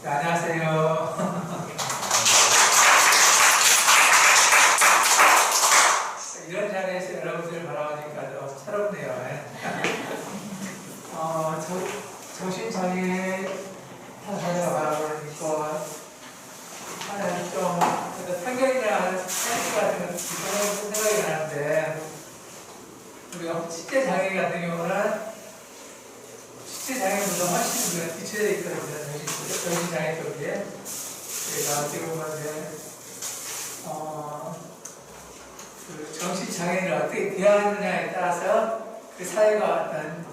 네, 안녕하세요. 이런 자리에서 여러분들 바라보니까 좀 새롭네요. 정신장애 사회가 바라보니까 좀 편견이나 센스 같은 거 생각이 나는데, 우리가 식대 장애 같은 경우는 식대 장애보다 훨씬 뒤쳐져 있거든요. 정신장애 쪽에. 그래서 어떻게 보면 그 정신장애를 어떻게 대하느냐에 따라서 그 사회가 어떤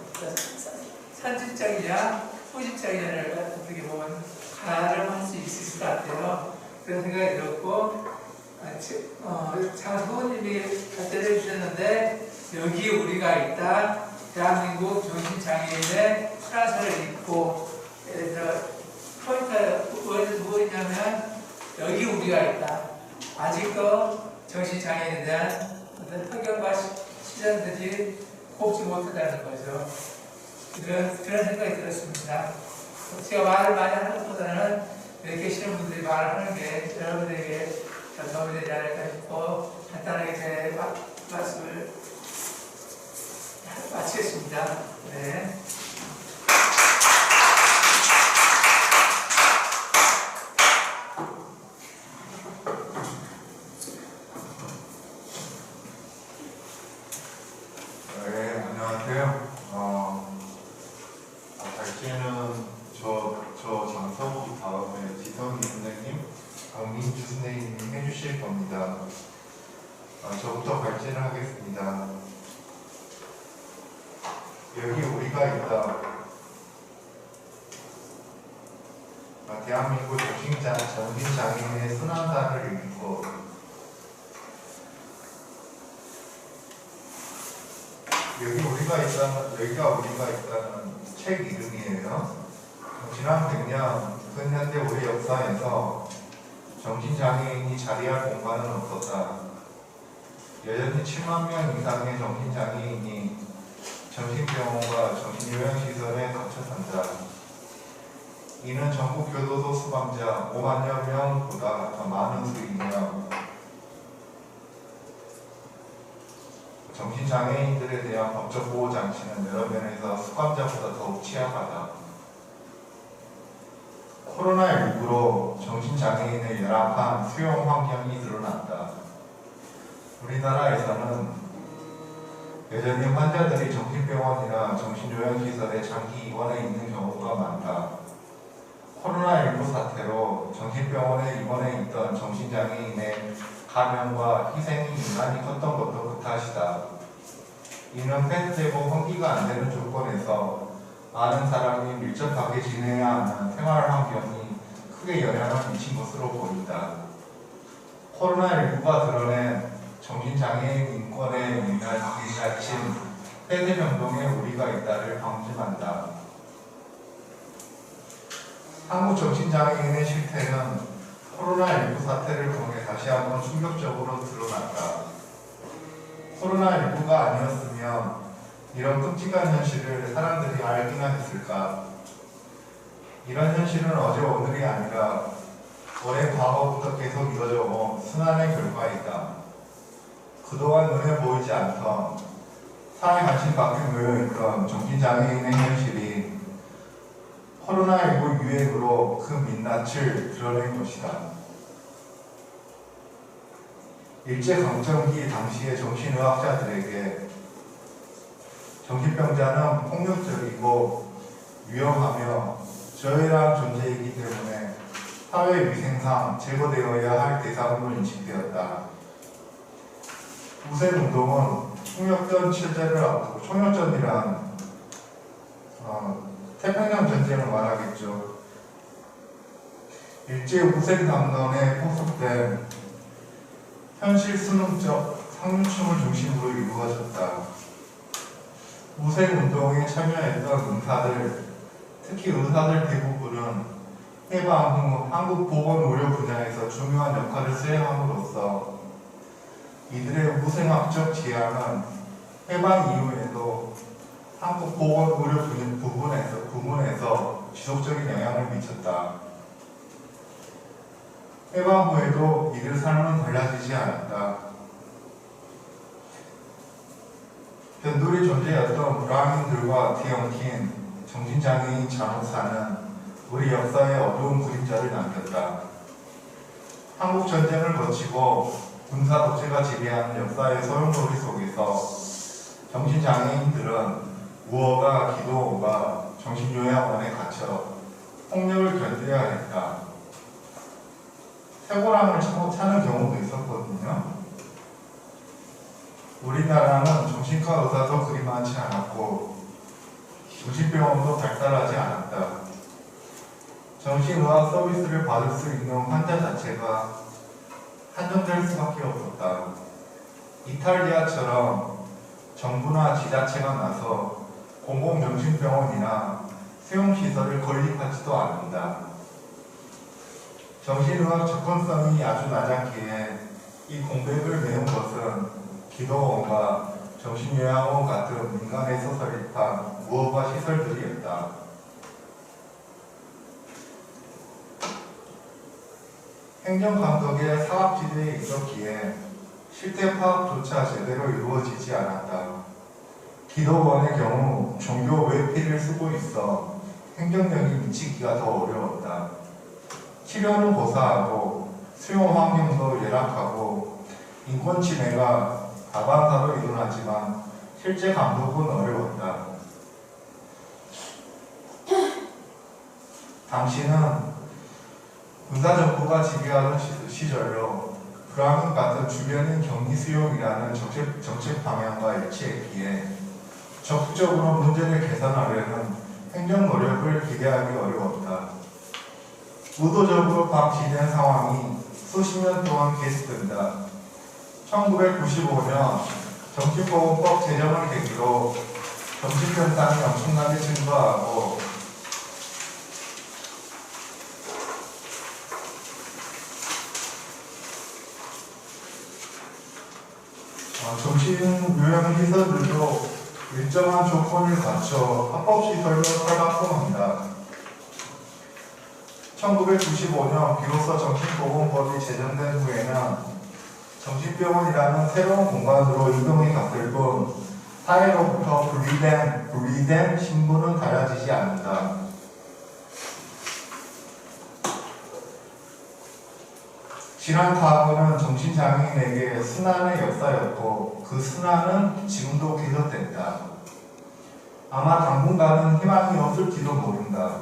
선진적이냐 후진적이냐를 어떻게 보면 가름할 수 있을 것 같아요. 그런 생각이 들었고, 참 후보님이 발표해 주셨는데, 여기에 우리가 있다. 대한민국 정신장애인의 프랑스를 읽고, 포인트가 무엇이냐면, 여기 우리가 있다. 아직도 정신장애인에 대한 어떤 편견과 시선들이 곱지 못하다는 거죠. 그런 생각이 들었습니다. 제가 말을 많이 하는 것보다는 여기 계시는 분들이 말을 하는 게 여러분들에게 도움이 되지 않을까 싶고, 간단하게 제 말씀을 마치겠습니다. 네. 네, 안녕하세요. 발제는 저 장서부 다음에 지성이 선생님, 강민주 선생님이 해주실 겁니다. 저부터 발제를 하겠습니다. 여기 우리가 있다. 대한민국 정신장애인의 순환사를 읽고, 여기가 우리가 있다는 책 이름이에요. 지난 100년 근현대 우리 역사에서 정신장애인이 자리할 공간은 없었다. 여전히 7만 명 이상의 정신장애인이 정신병원과 정신요양시설에 갇혀 산다. 이는 전국 교도소 수감자 5만여 명보다 더 많은 수이며, 정신장애인들에 대한 법적 보호장치는 여러 면에서 수감자보다 더욱 취약하다. 코로나19로 정신장애인의 열악한 수용 환경이 드러난다. 우리나라에서는 여전히 환자들이 정신병원이나 정신요양시설에 장기 입원해 있는 경우가 많다. 코로나19 사태로 정신병원에 입원해 있던 정신장애인의 감염과 희생이 유난히 컸던 것도 그 탓이다. 이는 폐쇄되고 환기가 안 되는 조건에서 많은 사람이 밀접하게 지내야 하는 생활 환경이 크게 영향을 미친 것으로 보인다. 코로나19가 드러낸 정신장애인 인권에 밀려친 폐쇄 병동에 우리가 있다를 방증한다. 한국 정신장애인의 실태는 코로나19 사태를 통해 다시 한번 충격적으로 드러났다. 코로나19가 아니었으면 이런 끔찍한 현실을 사람들이 알기나 했을까? 이런 현실은 어제 오늘이 아니라 오래 과거부터 계속 이어져 온 순환의 결과이다. 그동안 눈에 보이지 않던 사회 한심 밖에 놓여있던 정신장애인의 현실이 코로나19 유행으로 그 민낯을 드러낸 것이다. 일제강점기 당시의 정신의학자들에게 정신병자는 폭력적이고 위험하며 저열한 존재이기 때문에 사회위생상 제거되어야 할 대상으로 인식되었다. 우생운동은 총력전 체제를 앞두고, 총력전이란 태평양 전쟁을 말하겠죠. 일제 우생담론에 포섭된 현실 수능적 상류층을 중심으로 이루어졌다. 우생운동에 참여했던 의사들, 특히 의사들 대부분은 해방 후 한국 보건의료 분야에서 중요한 역할을 수행함으로써 이들의 우생학적 지향은 해방 이후에도 한국 보건 의료 부문에서 지속적인 영향을 미쳤다. 해방 후에도 이들 삶은 달라지지 않았다. 변두리 존재였던 브라민들과 뒤엉킨 정신장애인 잔혹사는 우리 역사에 어두운 그림자를 남겼다. 한국 전쟁을 거치고 군사 독재가 지배하는 역사의 소용돌이 속에서 정신장애인들은 무허가 기도원과 정신요양원에 갇혀 폭력을 견뎌야 했다. 쇠고랑을 차는 경우도 있었거든요. 우리나라는 정신과 의사도 그리 많지 않았고 정신병원도 발달하지 않았다. 정신의학 서비스를 받을 수 있는 환자 자체가 한정될 수밖에 없었다. 이탈리아처럼 정부나 지자체가 나서 공공정신병원이나 수용시설을 건립하지도 않는다. 정신의학 접근성이 아주 낮았기에 이 공백을 메운 것은 기도원과 정신요양원 같은 민간에서 설립한 무허가 시설들이었다. 행정감독의 사각지대에 있었기에 실태 파악조차 제대로 이루어지지 않았다. 기도원의 경우 종교 외피를 쓰고 있어 행정력이 미치기가 더 어려웠다. 치료는 고사하고 수용 환경도 열악하고 인권 침해가 다반사로 일어나지만 실제 감독은 어려웠다. 당시는 군사정부가 지배하던 시절로 브라민 같은 주변인 격리 수용이라는 정책 방향과 일치했기에 적극적으로 문제를 개선하려는 행정 노력을 기대하기 어려웠다. 의도적으로 방치된 상황이 수십 년 동안 계속된다. 1995년 정신보건법 제정을 계기로 정신병상이 엄청나게 증가하고 정신요양시설들도 일정한 조건을 갖춰 합법시설로 탈바꿈합니다. 1995년 비로소 정신보건법이 제정된 후에는 정신병원이라는 새로운 공간으로 이동이 갔을 뿐 사회로부터 분리된 신분은 달라지지 않는다. 질환 파악은 정신장애인에게 순환의 역사였고 그 순환은 지금도 계속된다. 아마 당분간은 희망이 없을지도 모른다.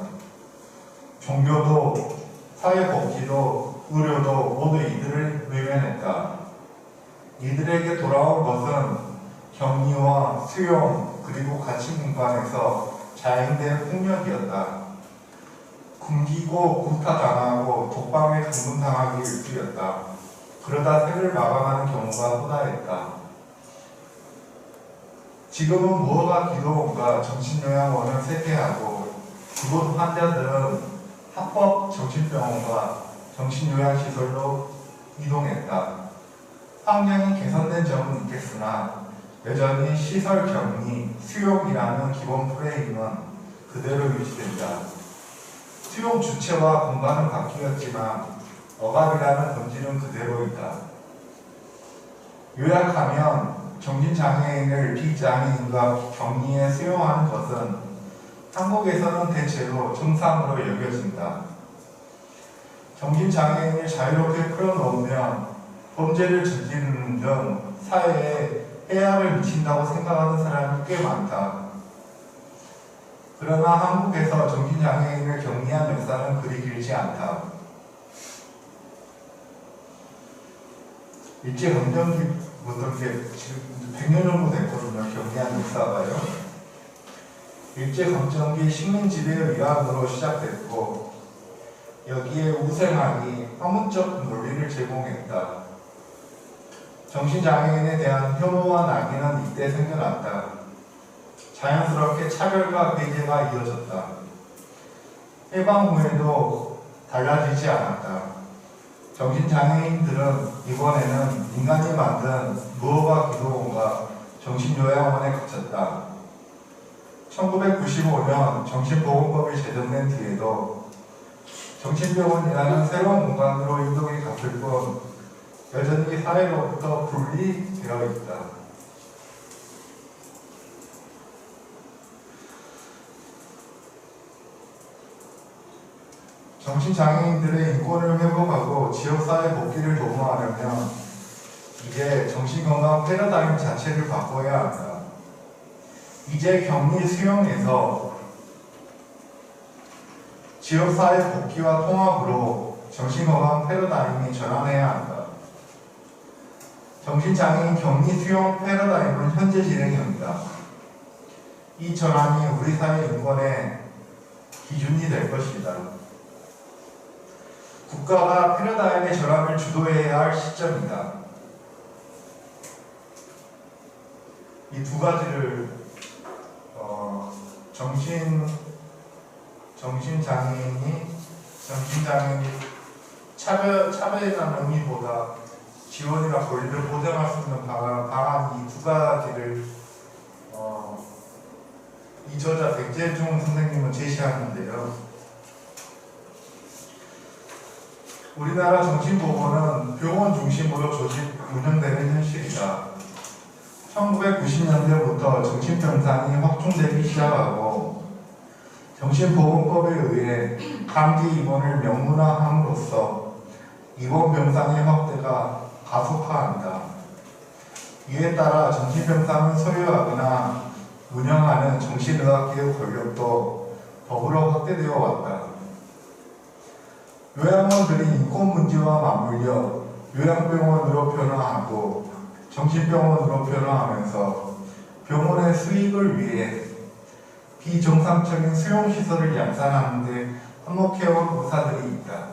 종교도 사회복지도 의료도 모두 이들을 외면했다. 이들에게 돌아온 것은 격리와 수용 그리고 갇힌 공간에서 자행된 폭력이었다. 굶기고 구타당하고 독방에 감금당하기 일쑤였다. 그러다 생을 마감하는 경우가 흔하였다. 지금은 무허가 기도원과 정신요양원을 쇠퇴하고 그곳 환자들은 합법 정신병원과 정신요양시설로 이동했다. 환경이 개선된 점은 있겠으나 여전히 시설 격리, 수용이라는 기본 프레임은 그대로 유지된다. 수용 주체와 공간은 바뀌었지만 억압이라는 본질은 그대로이다. 요약하면 정신장애인을 비장애인과 격리에 수용하는 것은 한국에서는 대체로 정상으로 여겨진다. 정신장애인을 자유롭게 풀어놓으면 범죄를 저지르는 등 사회에 해악을 미친다고 생각하는 사람이 꽤 많다. 그러나 한국에서 정신장애인을 격리한 역사는 그리 길지 않다. 일제강점기부터 지금 100년 정도 됐거든요. 격리한 역사가요. 일제강점기 식민지배 위안으로 시작됐고 여기에 우생학이 학문적 논리를 제공했다. 정신장애인에 대한 혐오와 낙인은 이때 생겨났다. 자연스럽게 차별과 배제가 이어졌다. 해방 후에도 달라지지 않았다. 정신장애인들은 이번에는 민간이 만든 무허가 기도원과 정신요양원에 갇혔다. 1995년 정신보건법이 제정된 뒤에도 정신병원이라는 새로운 공간으로 이동이 갔을 뿐 여전히 사회로부터 분리되어 있다. 정신장애인들의 인권을 회복하고 지역사회 복귀를 도모하려면 이제 정신건강 패러다임 자체를 바꿔야 한다. 이제 격리 수용에서 지역사회 복귀와 통합으로 정신건강 패러다임이 전환해야 한다. 정신장애인 격리 수용 패러다임은 현재 진행형이다. 이 전환이 우리 사회 인권의 기준이 될 것이다. 국가가 패러다임의 전환을 주도해야 할 시점이다. 이 두 가지를 정신장애인이 차별이라는 의미보다 지원이나 권리를 보장할 수 있는 방안 이 두 가지를 이 저자 백재중 선생님은 제시하는데요. 우리나라 정신보건은 병원 중심으로 조직 운영되는 현실이다. 1990년대부터 정신병상이 확충되기 시작하고 정신보건법에 의해 강제 입원을 명문화함으로써 입원 병상의 확대가 가속화한다. 이에 따라 정신병상을 소유하거나 운영하는 정신의학계의 권력도 더불어 확대되어 왔다. 요양원들이 인권 문제와 맞물려 요양병원으로 변화하고 정신병원으로 변화하면서 병원의 수익을 위해 비정상적인 수용시설을 양산하는 데 한몫해온 의사들이 있다.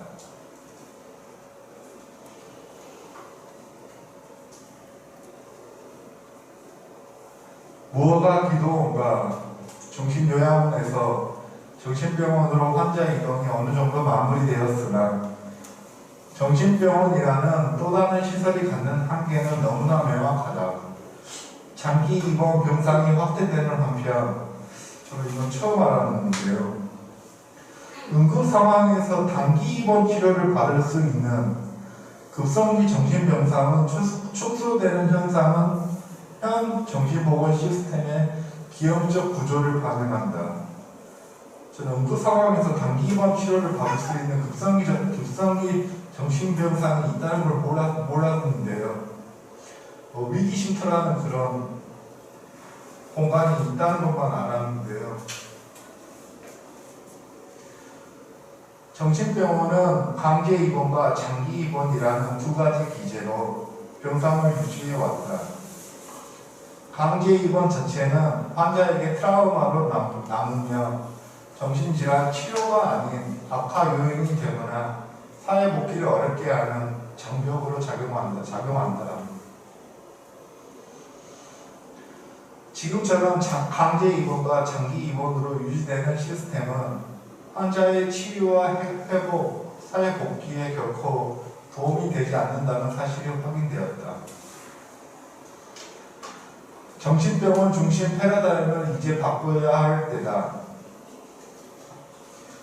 무허가 기도원과 정신요양원에서 정신병원으로 환자 이동이 어느 정도 마무리되었으나 정신병원이라는 또 다른 시설이 갖는 한계는 너무나 명확하다. 장기 입원 병상이 확대되는 한편, 저는 이건 처음 알았는데요. 응급 상황에서 단기 입원 치료를 받을 수 있는 급성기 정신병상은 축소되는 현상은 현 정신보건 시스템의 비용적 구조를 반영한다. 저는 응급 상황에서 단기 입원 치료를 받을 수 있는 급성기 정신병상이 있다는 걸 몰랐는데요. 위기 쉼터라는 그런 공간이 있다는 것만 알았는데요. 정신병원은 강제 입원과 장기 입원이라는 두 가지 기제로 병상을 유지해 왔다. 강제 입원 자체는 환자에게 트라우마로 남으며 정신질환 치료가 아닌 악화 요인이 되거나 사회 복귀를 어렵게 하는 장벽으로 작용한다. 지금처럼 강제 입원과 장기 입원으로 유지되는 시스템은 환자의 치료와 회복, 사회 복귀에 결코 도움이 되지 않는다는 사실이 확인되었다. 정신병원 중심 패러다임을 이제 바꿔야 할 때다.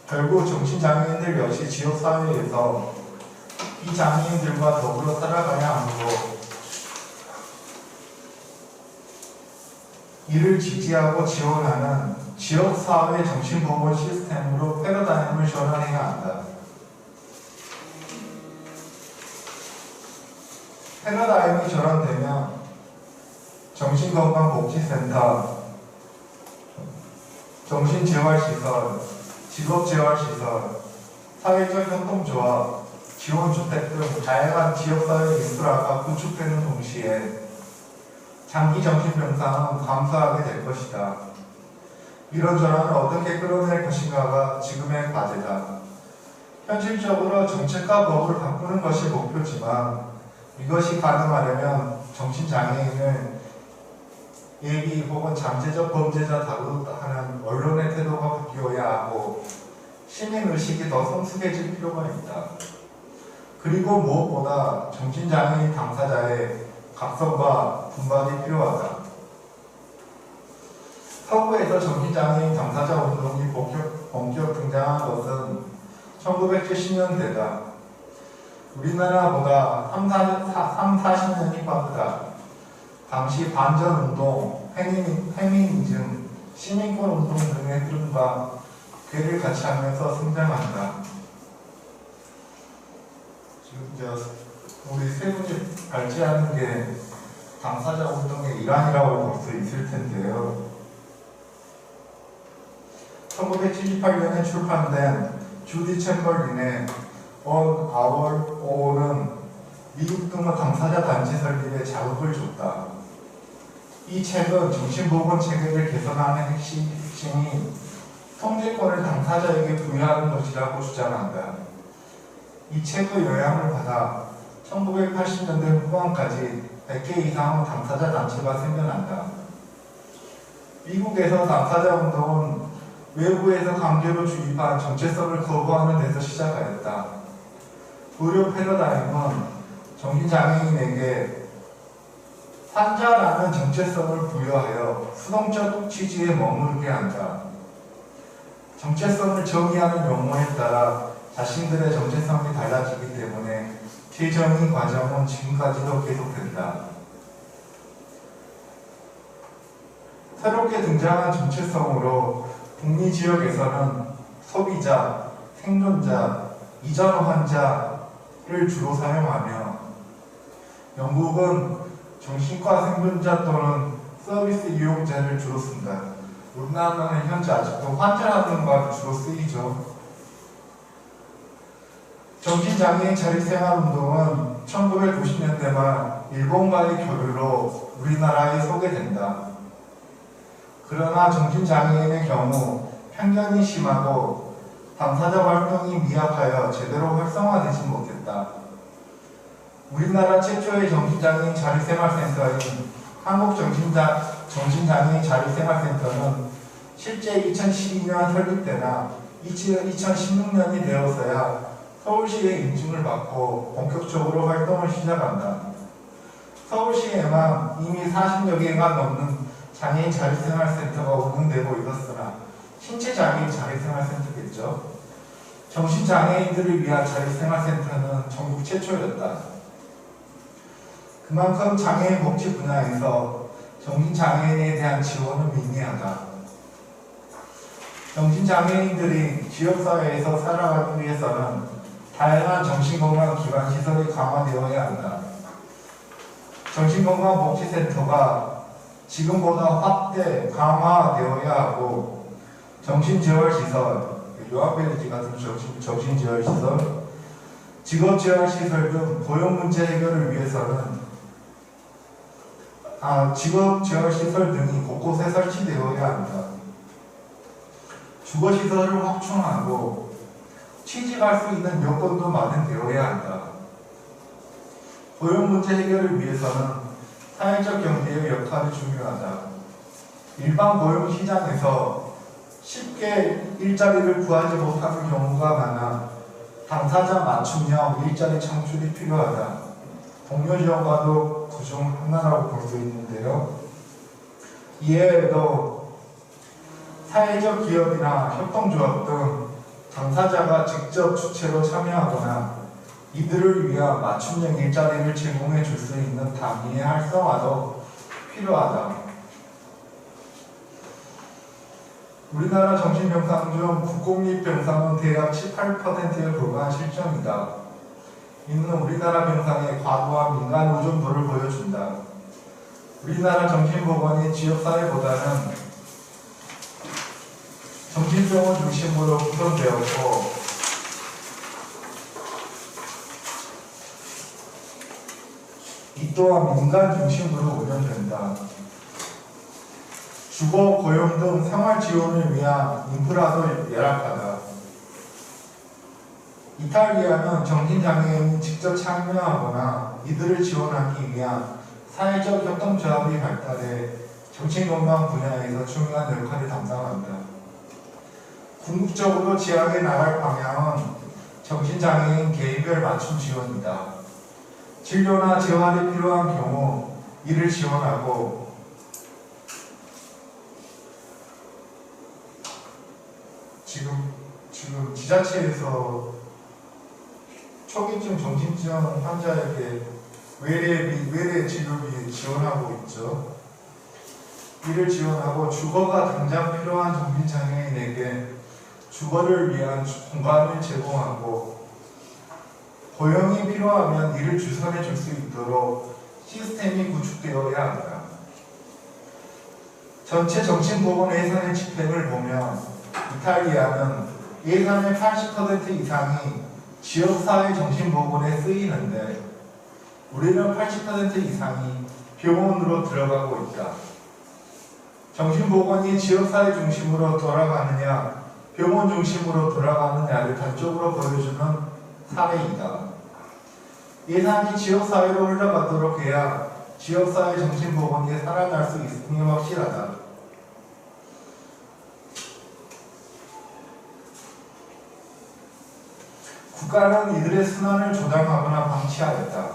결국 정신장애인들 역시 지역사회에서 이 장애인들과 더불어 살아가야 하고 이를 지지하고 지원하는 지역사회 정신보건 시스템으로 패러다임을 전환해야 한다. 패러다임이 전환되면 정신건강복지센터, 정신재활시설, 직업재활시설, 사회적 협동조합, 지원주택 등 다양한 지역사회 인프라가 구축되는 동시에 장기 정신병상은 감소하게 될 것이다. 이런 전환을 어떻게 끌어낼 것인가가 지금의 과제다. 현실적으로 정책과 법을 바꾸는 것이 목표지만 이것이 가능하려면 정신장애인을 예비 혹은 잠재적 범죄자 다루하는 언론의 태도가 바뀌어야 하고 시민의식이 더 성숙해질 필요가 있다. 그리고 무엇보다 정신장애인 당사자의 각성과 분발이 필요하다. 서구에서 정신장애인 당사자 운동이 본격 등장한 것은 1970년대다. 우리나라보다 40년이 빠르다. 당시 반전운동, 페미니즘, 시민권 운동 등의 흐름과 궤를 같이 하면서 성장한다. 지금 우리 세 분이 발제하는 게 당사자 운동의 일환이라고 볼 수 있을 텐데요. 1978년에 출판된 주디 챔벌린의 On Our Own은 미국 등의 당사자 단체 설립에 자극을 줬다. 이 책은 정신보건 체계를 개선하는 핵심이 통제권을 당사자에게 부여하는 것이라고 주장한다. 이 책의 영향을 받아 1980년대 후반까지 100개 이상의 당사자 단체가 생겨난다. 미국에서 당사자 운동은 외부에서 강제로 주입한 정체성을 거부하는 데서 시작하였다. 의료 패러다임은 정신장애인에게 환자라는 정체성을 부여하여 수동적 취지에 머무르게 한다. 정체성을 정의하는 용어에 따라 자신들의 정체성이 달라지기 때문에 재정의 과정은 지금까지도 계속된다. 새롭게 등장한 정체성으로 북미 지역에서는 소비자, 생존자, 이전 환자를 주로 사용하며 영국은 정신과 생존자 또는 서비스 이용자를 주로 쓴다. 우리나라는 현재 아직도 환자라는 말을 주로 쓰이죠. 정신장애인 자립생활운동은 1990년대 말 일본과의 교류로 우리나라에 소개된다. 그러나 정신장애인의 경우 편견이 심하고 당사자 활동이 미약하여 제대로 활성화되지 못했다. 우리나라 최초의 정신장애인 자립생활센터인 한국정신장애인 자립생활센터는 실제 2012년 설립되나 2016년이 되어서야 서울시의 인증을 받고 본격적으로 활동을 시작한다. 서울시에만 이미 40여 개가 넘는 장애인 자립생활센터가 운영되고 있었으나 신체장애인 자립생활센터겠죠. 정신장애인들을 위한 자립생활센터는 전국 최초였다. 그만큼 장애인 복지 분야에서 정신장애인에 대한 지원은 미미하다. 정신장애인들이 지역사회에서 살아가기 위해서는 다양한 정신건강기관 시설이 강화되어야 한다. 정신건강복지센터가 지금보다 확대, 강화되어야 하고 정신재활시설, 요합빌리지 같은 정신재활시설, 직업재활시설 등 고용문제 해결을 위해서는 직업재활시설 등이 곳곳에 설치되어야 한다. 주거시설을 확충하고 취직할 수 있는 여건도 마련되어야 한다. 고용문제 해결을 위해서는 사회적 경제의 역할이 중요하다. 일반 고용시장에서 쉽게 일자리를 구하지 못하는 경우가 많아 당사자 맞춤형 일자리 창출이 필요하다. 동료 지원과도 그중 하나라고 볼 수 있는데요. 이외에도 사회적 기업이나 협동조합 등 당사자가 직접 주체로 참여하거나 이들을 위한 맞춤형 일자리를 제공해 줄 수 있는 단위의 활성화도 필요하다. 우리나라 정신병상 중 국공립병상은 대략 18%에 불과한 실정이다. 이는 우리나라 병상의 과도한 민간 의존도를 보여준다. 우리나라 정신보건이 지역사회보다는 정신병원 중심으로 구성되었고 이 또한 민간 중심으로 운영된다. 주거, 고용 등 생활 지원을 위한 인프라도 열악하다. 이탈리아는 정신장애인이 직접 참여하거나 이들을 지원하기 위한 사회적 협동조합이 발달해 정신건강 분야에서 중요한 역할을 담당한다. 궁극적으로 지향해 나갈 방향은 정신장애인 개인별 맞춤 지원이다. 진료나 재활이 필요한 경우 이를 지원하고 지금 지자체에서 초기증 정신증 환자에게 외래 치료비 지원하고 있죠. 이를 지원하고 주거가 당장 필요한 정신장애인에게 주거를 위한 공간을 제공하고 고용이 필요하면 이를 주선해 줄 수 있도록 시스템이 구축되어야 합니다. 전체 정신보건 예산의 집행을 보면 이탈리아는 예산의 80% 이상이 지역사회 정신보건에 쓰이는데 우리는 80% 이상이 병원으로 들어가고 있다. 정신보건이 지역사회 중심으로 돌아가느냐 병원 중심으로 돌아가느냐를 단적으로 보여주는 사례이다. 예산이 지역사회로 흘러가도록 해야 지역사회 정신보건이 살아날 수 있음이 확실하다. 국가는 이들의 순환을 조장하거나 방치하였다.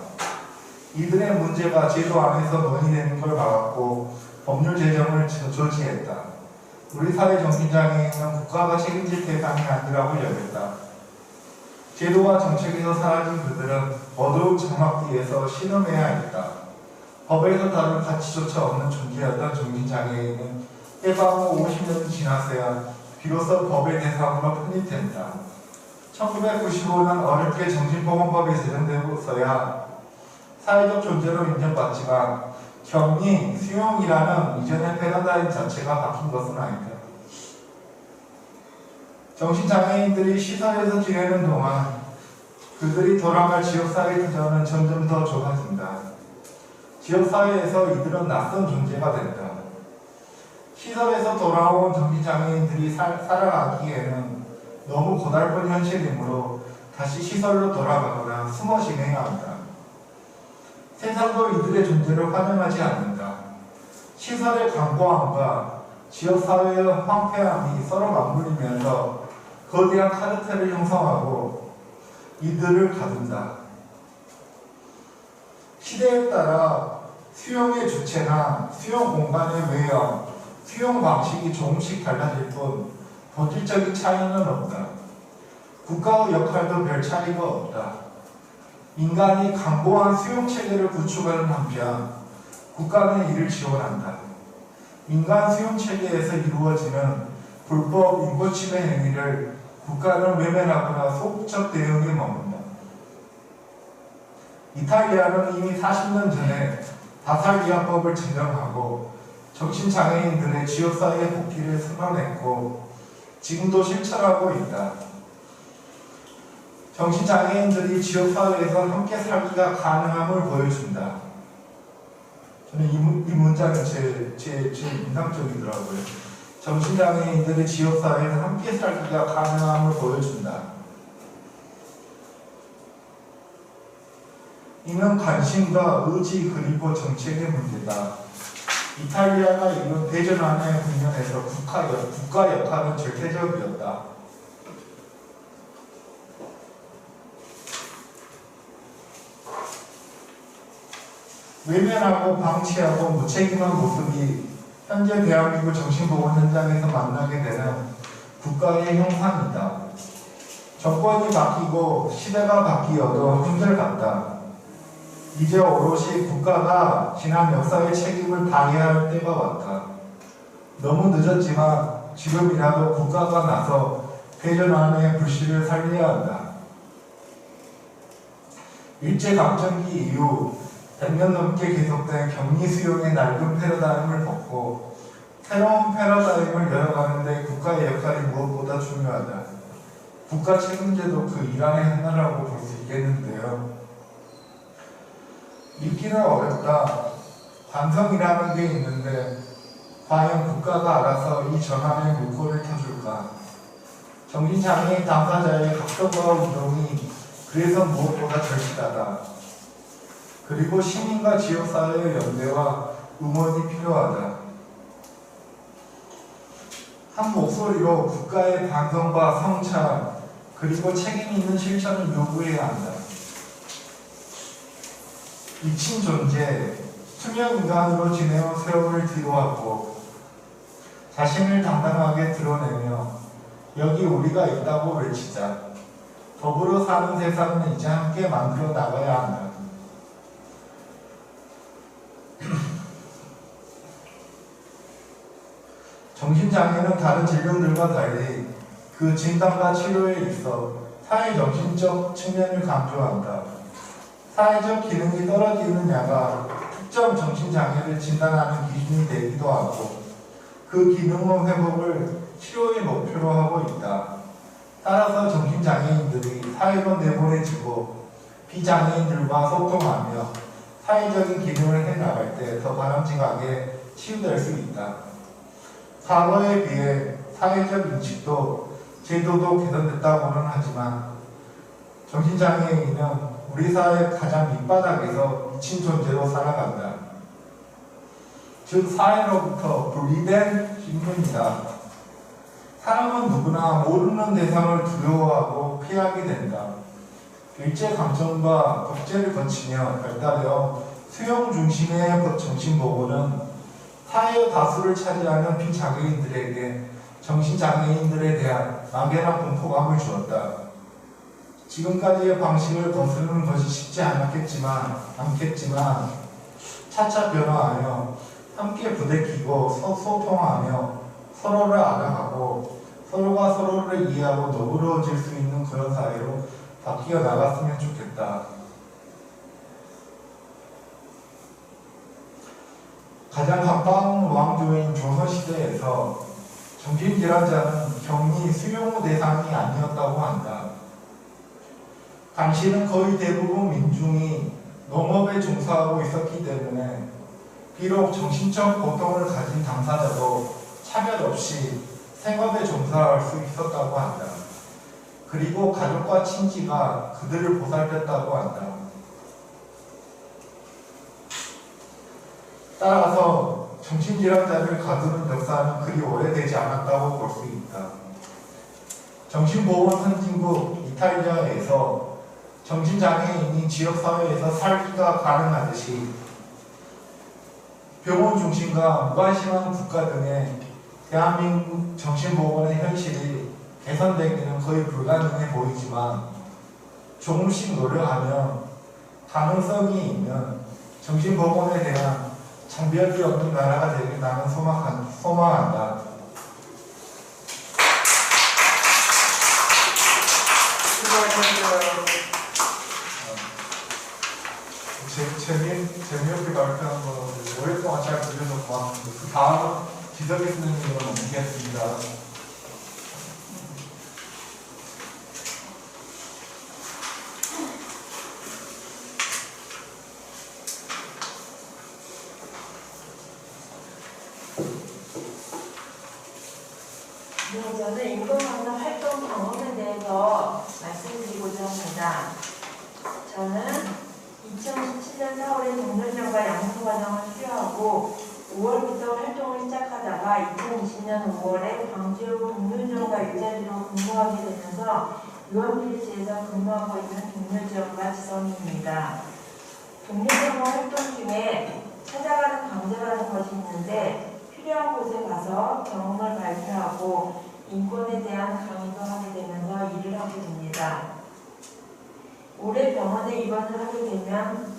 이들의 문제가 제도 안에서 논의되는 걸 막았고 법률 제정을 조치했다. 우리 사회 정신장애인은 국가가 책임질 대상이 아니라고 여겼다. 제도와 정책에서 사라진 그들은 어두운 장막 뒤에서 신음해야 했다. 법에서 다룰 가치조차 없는 존재였던 정신장애인은 해방 후 50년이 지나서야 비로소 법의 대상으로 편입된다. 1995년 어렵게 정신보건법이 제정되고서야 사회적 존재로 인정받지만 격리, 수용이라는 이전의 패러다임 자체가 바뀐 것은 아니다. 정신장애인들이 시설에서 지내는 동안 그들이 돌아갈 지역사회 터전은 점점 더 좁아진다. 지역사회에서 이들은 낯선 존재가 된다. 시설에서 돌아온 정신장애인들이 살아가기에는 너무 고달픈 현실이므로 다시 시설로 돌아가거나 숨어 지내야 한다. 세상도 이들의 존재를 환영하지 않는다. 시설의 광고함과 지역사회의 황폐함이 서로 맞물리면서 거대한 카르텔을 형성하고 이들을 가둔다. 시대에 따라 수용의 주체나 수용 공간의 외형, 수용 방식이 조금씩 달라질 뿐 본질적인 차이는 없다. 국가의 역할도 별 차이가 없다. 인간이 강고한 수용 체계를 구축하는 한편 국가는 이를 지원한다. 인간 수용 체계에서 이루어지는 불법 인권 침해 행위를 국가는 외면하거나 소극적 대응에 머문다. 이탈리아는 이미 40년 전에 다살기한법을 제정하고 정신장애인들의 지역사회 복귀를 선언했고 지금도 실천하고 있다. 정신장애인들이 지역사회에서 함께 살기가 가능함을 보여준다. 저는 이 문장이 제일 인상적이더라고요. 정신장애인들이 지역사회에서 함께 살기가 가능함을 보여준다. 이는 관심과 의지 그리고 정책의 문제다. 이탈리아가 이룬 대전환의 국면에서 국가 역할은 절대적이었다. 외면하고 방치하고 무책임한 모습이 현재 대한민국 정신보건 현장에서 만나게 되는 국가의 형상이다. 정권이 바뀌고 시대가 바뀌어도 한결같다. 이제 오롯이 국가가 지난 역사의 책임을 다해야 할 때가 왔다. 너무 늦었지만 지금이라도 국가가 나서 대전환의 불씨를 살려야 한다. 일제강점기 이후 100년 넘게 계속된 격리 수용의 낡은 패러다임을 벗고 새로운 패러다임을 열어가는 데 국가의 역할이 무엇보다 중요하다. 국가 책임제도 그 일환의 하나라고 볼 수 있겠는데요. 믿기는 어렵다. 관성이라는 게 있는데 과연 국가가 알아서 이 전환의 물꼬를 켜줄까? 정신장애인 당사자의 각성과 운동이 그래서 무엇보다 절실하다. 그리고 시민과 지역사회의 연대와 응원이 필요하다. 한 목소리로 국가의 반성과 성찰 그리고 책임 있는 실천을 요구해야 한다. 미친 존재, 투명 인간으로 지내온 세월을 뒤로하고 자신을 당당하게 드러내며 여기 우리가 있다고 외치자. 더불어 사는 세상은 이제 함께 만들어 나가야 한다. 정신장애는 다른 질병들과 달리 그 진단과 치료에 있어 사회정신적 측면을 강조한다. 사회적 기능이 떨어지는 야가 특정 정신장애를 진단하는 기준이 되기도 하고 그 기능의 회복을 치료의 목표로 하고 있다. 따라서 정신장애인들이 사회로 내보내지고 비장애인들과 소통하며 사회적인 기능을 해나갈 때 더 바람직하게 치유될 수 있다. 과거에 비해 사회적 인식도 제도도 개선됐다고는 하지만 정신장애인은 우리 사회 가장 밑바닥에서 미친 존재로 살아간다. 즉 사회로부터 분리된 신분이다. 사람은 누구나 모르는 대상을 두려워하고 피하게 된다. 일제 감정과 독재를 거치며 발달해 수용 중심의 정신보호는 사회 다수를 차지하는 비장애인들에게 정신장애인들에 대한 막연한 공포감을 주었다. 지금까지의 방식을 거스르는 것이 쉽지 않겠지만 차차 변화하며 함께 부대끼고 소통하며 서로를 알아가고 서로가 서로를 이해하고 너그러워질 수 있는 그런 사회로 바뀌어 나갔으면 좋겠다. 가장 가까운 왕조인 조선시대에서 정신질환자는 격리 수용 대상이 아니었다고 한다. 당시는 거의 대부분 민중이 농업에 종사하고 있었기 때문에 비록 정신적 고통을 가진 당사자도 차별 없이 생업에 종사할 수 있었다고 한다. 그리고 가족과 친지가 그들을 보살폈다고 한다. 따라서 정신질환자를 가두는 역사는 그리 오래되지 않았다고 볼 수 있다. 정신보건 선진국 이탈리아에서 정신장애인이 지역사회에서 살기가 가능하듯이 병원 중심과 무관심한 국가 등의 대한민국 정신보건의 현실이 개선되기는 거의 불가능해 보이지만 조금씩 노력하면 가능성이 있는 정신보건에 대한 장벽이 없는 나라가 되길 나는 소망한다. 수고하셨어요. 재미없게 발표한 거 오랫동안 잘 들려서 고맙습니다. 그 다음은 지석이 선생님으로 넘기겠습니다. 네, 저는 인권강사 활동 경험에 대해서 말씀드리고자 합니다. 저는 2017년 4월에 동료전과 양성과정을 수료하고 5월부터 활동을 시작하다가 2020년 5월에 광주 동료지원과 일자리로 근무하게 되면서 유원필지에서 근무하고 있는 동료지원과 지성입니다. 동료지원 활동 중에 찾아가는 강제라는 것이 있는데 필요한 곳에 가서 경험을 발표하고 인권에 대한 강의도 하게 되면서 일을 하게 됩니다. 올해 병원에 입원을 하게 되면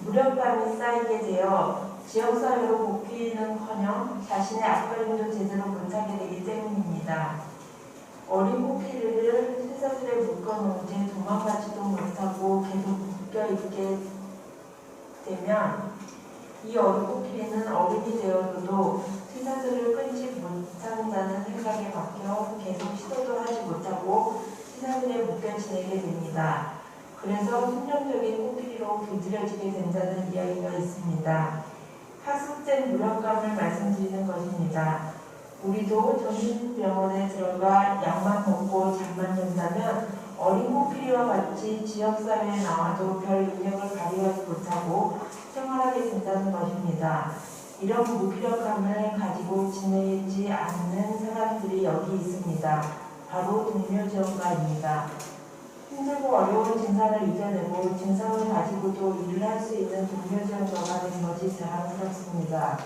무력감이 쌓이게 되어 지역사회로 복귀는커녕 자신의 앞가림도 제대로 못하게 되기 때문입니다. 어린 코끼리를 쇠사슬에 묶어놓은 채 도망가지도 못하고 계속 묶여있게 되면 이 어린 코끼리는 어른이 되어도 쇠사슬을 끊지 못한다는 생각에 박혀 계속 시도도 하지 못하고 쇠사슬에 묶여 지내게 됩니다. 그래서 순정적인 코끼리로 길들여지게 된다는 이야기가 있습니다. 학습된 무력감을 말씀드리는 것입니다. 우리도 정신병원에 들어가 약만 먹고 잠만 잔다면 어린 코끼리와 같이 지역사회에 나와도 별 능력을 발휘하지 못하고 생활하게 된다는 것입니다. 이런 무기력감을 가지고 지내지 않는 사람들이 여기 있습니다. 바로 동료지원가입니다. 힘들고 어려운 증상을 이겨내고 증상을 가지고도 일을 할 수 있는 동료지원가가 된 것이 자랑스럽습니다.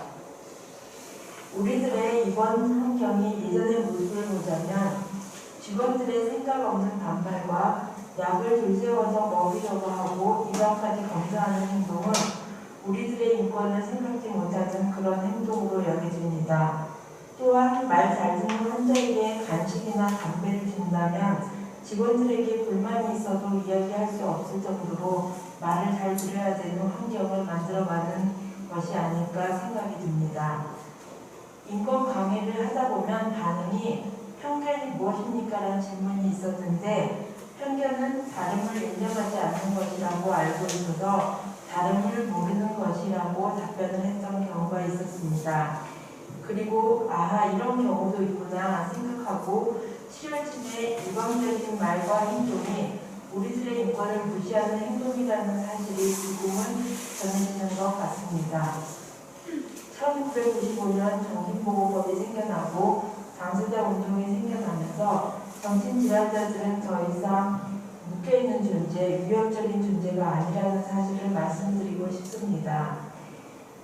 우리들의 이번 환경이 예전의 모습을 보자면 직원들의 생각 없는 반발과 약을 들세워서 먹이려고 하고 입안까지 검사하는 행동은 우리들의 인권을 생각지 못하는 그런 행동으로 여겨집니다. 또한 말 잘 듣는 환자에게 간식이나 담배를 준다면 직원들에게 불만이 있어도 이야기할 수 없을 정도로 말을 잘 들어야 되는 환경을 만들어가는 것이 아닐까 생각이 듭니다. 인권 강의를 하다 보면 반응이 편견이 무엇입니까? 라는 질문이 있었는데 편견은 다름을 인정하지 않는 것이라고 알고 있어서 다름을 모르는 것이라고 답변을 했던 경우가 있었습니다. 그리고 아하 이런 경우도 있구나 생각하고 치료진의 일방적인 말과 행동이 우리들의 인권을 무시하는 행동이라는 사실이 조금은 전해지는 것 같습니다. 1995년 정신보호법이 생겨나고 당사자 운동이 생겨나면서 정신질환자들은 더 이상 묶여있는 존재, 위협적인 존재가 아니라는 사실을 말씀드리고 싶습니다.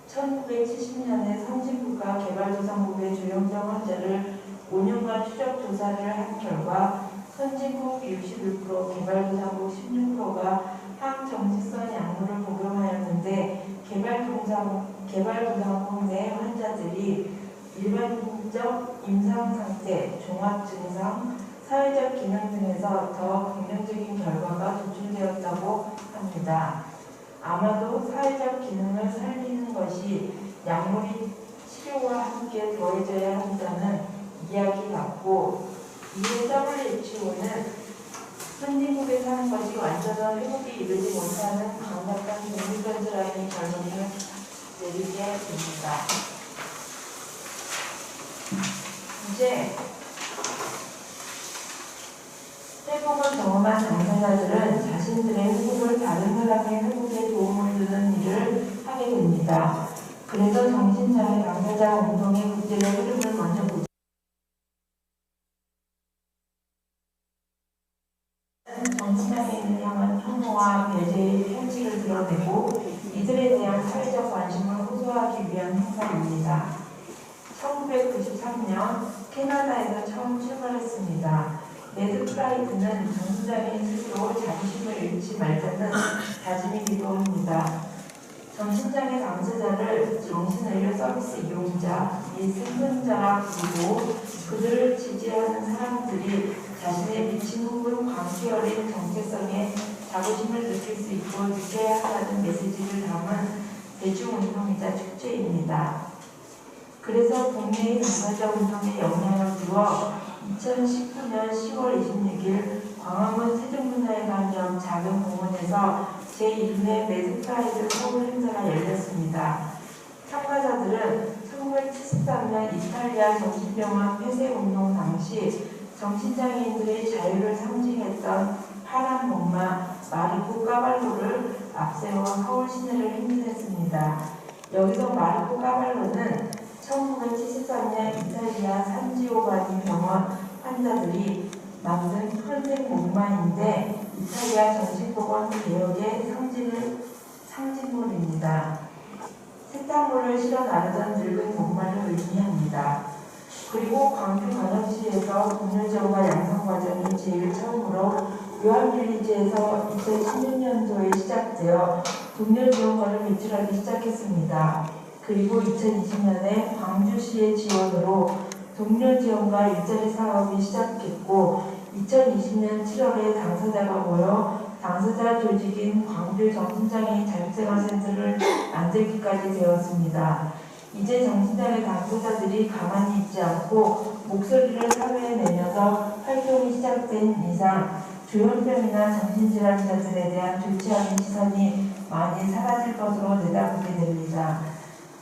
1970년에 선진국가 개발도상국의 조영정 환자를 5년간 추적 조사를 한 결과 선진국 61%, 개발도상국 16%가 항정신성 약물을 복용하였는데 개발도상국 내 환자들이 일반적 임상상태, 종합증상, 사회적 기능 등에서 더 긍정적인 결과가 도출되었다고 합니다. 아마도 사회적 기능을 살리는 것이 약물이 치료와 함께 더해져야 한다는 이야기 같고 이에 WHO는 선진국에 사는 것이 완전한 회복이 이르지 못하는 강력한 독립변수라는 결론을 내리게 됩니다. 이제 회복을 경험한 당사자들은 자신들의 회복을 다른 사람의 회복에 도움을 주는 일을 하게 됩니다. 그래서 정신장애 당사자 운동의 국제적 흐름을 먼저 보죠. 정신장애인을 향한 혐오와 배제의 편지를 드러내고 이들에 대한 사회적 관심을 호소하기 위한 행사입니다. 1993년 캐나다에서 처음 출발했습니다. 매드 프라이드는 정신장애인 스스로 자부심을 잃지 말자는 다짐이기도 합니다. 정신장애 당사자를 정신의료 서비스 이용자 및 생존자라 부르고 그들을 지지하는 사람들이 자신의 미친 혹은 광기 어린 정체성에 자부심을 느낄 수 있고 느껴야 한다는 메시지를 담은 대중운동이자 축제입니다. 그래서 국내의 당사자 운동에 영향을 주어 2019년 10월 26일 광화문 세종문화회관 옆 작은 공원에서 제1회 매드프라이드 서울 행사가 열렸습니다. 참가자들은 1973년 이탈리아 정신병원 폐쇄운동 당시 정신장애인들의 자유를 상징했던 파란 목마 마르코 까발로를 앞세워 서울 시내를 행진했습니다. 여기서 마르코 까발로는 1973년 이탈리아 산지오바니 병원 환자들이 만든 푸른색 목마인데 이탈리아 정신보건 개혁의 상징물입니다. 세탁물을 실어 나르던 늙은 목마를 의미합니다. 그리고 광주광역시에서 동료지원과 양성과정이 제일 처음으로 요한빌리지에서 2016년도에 시작되어 동료지원과를 배출하기 시작했습니다. 그리고 2020년에 광주시의 지원으로 동료지원과 일자리 사업이 시작했고 2020년 7월에 당사자가 모여 당사자 조직인 광주 정신장애인 자율생활센터를 만들기까지 되었습니다. 이제 정신장애 당사자들이 가만히 있지 않고 목소리를 사회에 내면서 활동이 시작된 이상 조현병이나 정신질환자들에 대한 좋지 않은 시선이 많이 사라질 것으로 내다보게 됩니다.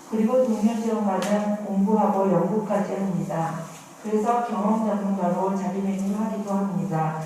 그리고 동료지원과는 공부하고 연구까지 합니다. 그래서 경험 전문가로 자리매김하기도 합니다.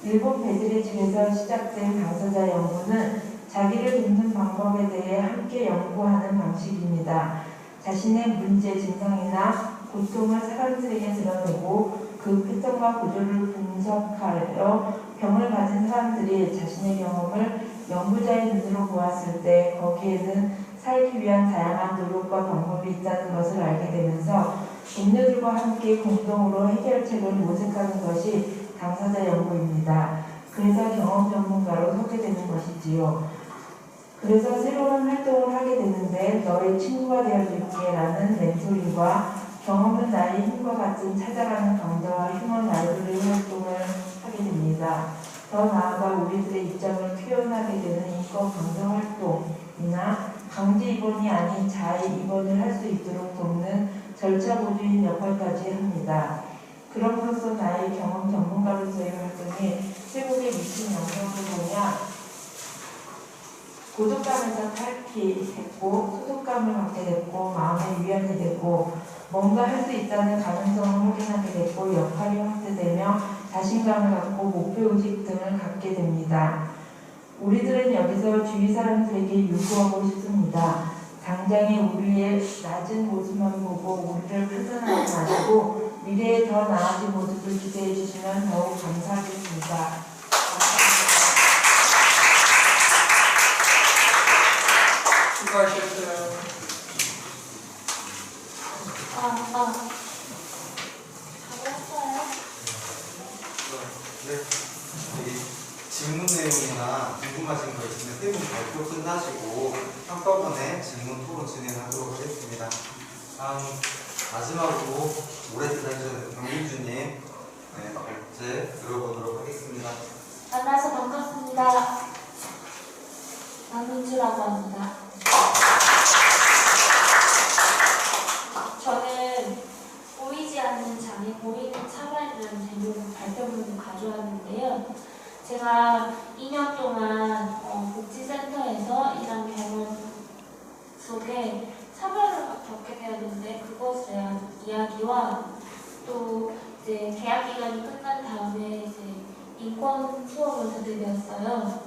일본 베들의 집에서 시작된 당사자 연구는 자기를 돕는 방법에 대해 함께 연구하는 방식입니다. 자신의 문제, 증상이나 고통을 사람들에게 드러내고 그 패턴과 구조를 분석하여 병을 가진 사람들이 자신의 경험을 연구자의 눈으로 보았을 때 거기에는 살기 위한 다양한 노력과 방법이 있다는 것을 알게 되면서 동료들과 함께 공동으로 해결책을 모색하는 것이 당사자 연구입니다. 그래서 경험 전문가로 서게 되는 것이지요. 그래서 새로운 활동을 하게 되는데 너의 친구가 되어줄게 라는 멘토링과 경험은 나의 힘과 같은 찾아가는 강좌와 휴먼 라이브러리 활동을 하게 됩니다. 더 나아가 우리들의 입장을 표현하게 되는 인권 강정 활동이나 강제 입원이 아닌 자의 입원을 할 수 있도록 돕는 절차 보조인 역할까지 합니다. 그럼으로써 나의 경험 전문가로서의 활동이 세국에 미친 영향을 보냐 고독감에서 탈피했고 소속감을 갖게 됐고 마음의 위안이 되고 뭔가 할 수 있다는 가능성을 확인하게 됐고 역할이 확대되며 자신감을 갖고 목표의식 등을 갖게 됩니다. 우리들은 여기서 주위 사람들에게 요구하고 싶습니다. 당장의 우리의 낮은 모습만 보고 우리를 판단하지 마시고 미래에 더 나아진 모습을 기대해 주시면 더욱 감사하겠습니다. 수고하셨어요. 잘했어요. 네. 여기 질문 내용이나 궁금하신 거 있으면 세 분 발표 끝나시고 한꺼번에 질문 토론 진행하도록 하겠습니다. 마지막으로 오래 기다리셨던 강민주님 발제 들어보도록 하겠습니다. 만나서 반갑습니다. 남민주라고 합니다. 저는 보이지 않는 장애, 보이는 차별이라는 제목의 발표문을 가져왔는데요. 제가 2년 동안 복지센터에서 일한 경험 속에 차별을 겪게 되었는데 그것에 대한 이야기와 또 이제 계약 기간이 끝난 다음에 이제 인권 수업을 듣게 되었어요.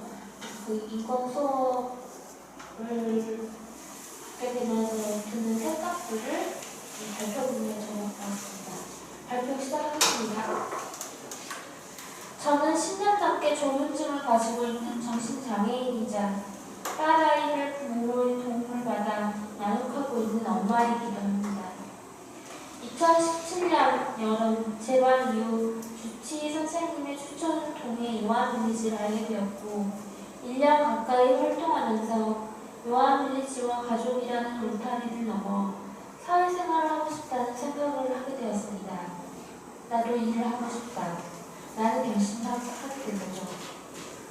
그 인권 수업을 듣게 되면서 드는 생각들을 발표문에 적어봤습니다. 발표 시작하겠습니다. 저는 10년 넘게 조울증을 가지고 있는 정신장애인이자 딸아이를 부모의 도움을 받아 양육하고 있는 엄마이기도 합니다. 2017년 여름 재반 이후 주치 선생님의 추천을 통해 요한빌리지를 알게 되었고 1년 가까이 활동하면서 요한빌리지와 가족이라는 울타리를 넘어 사회생활을 하고 싶다는 생각을 하게 되었습니다. 나도 일을 하고 싶다. 라는 결심을 하게 된 거죠.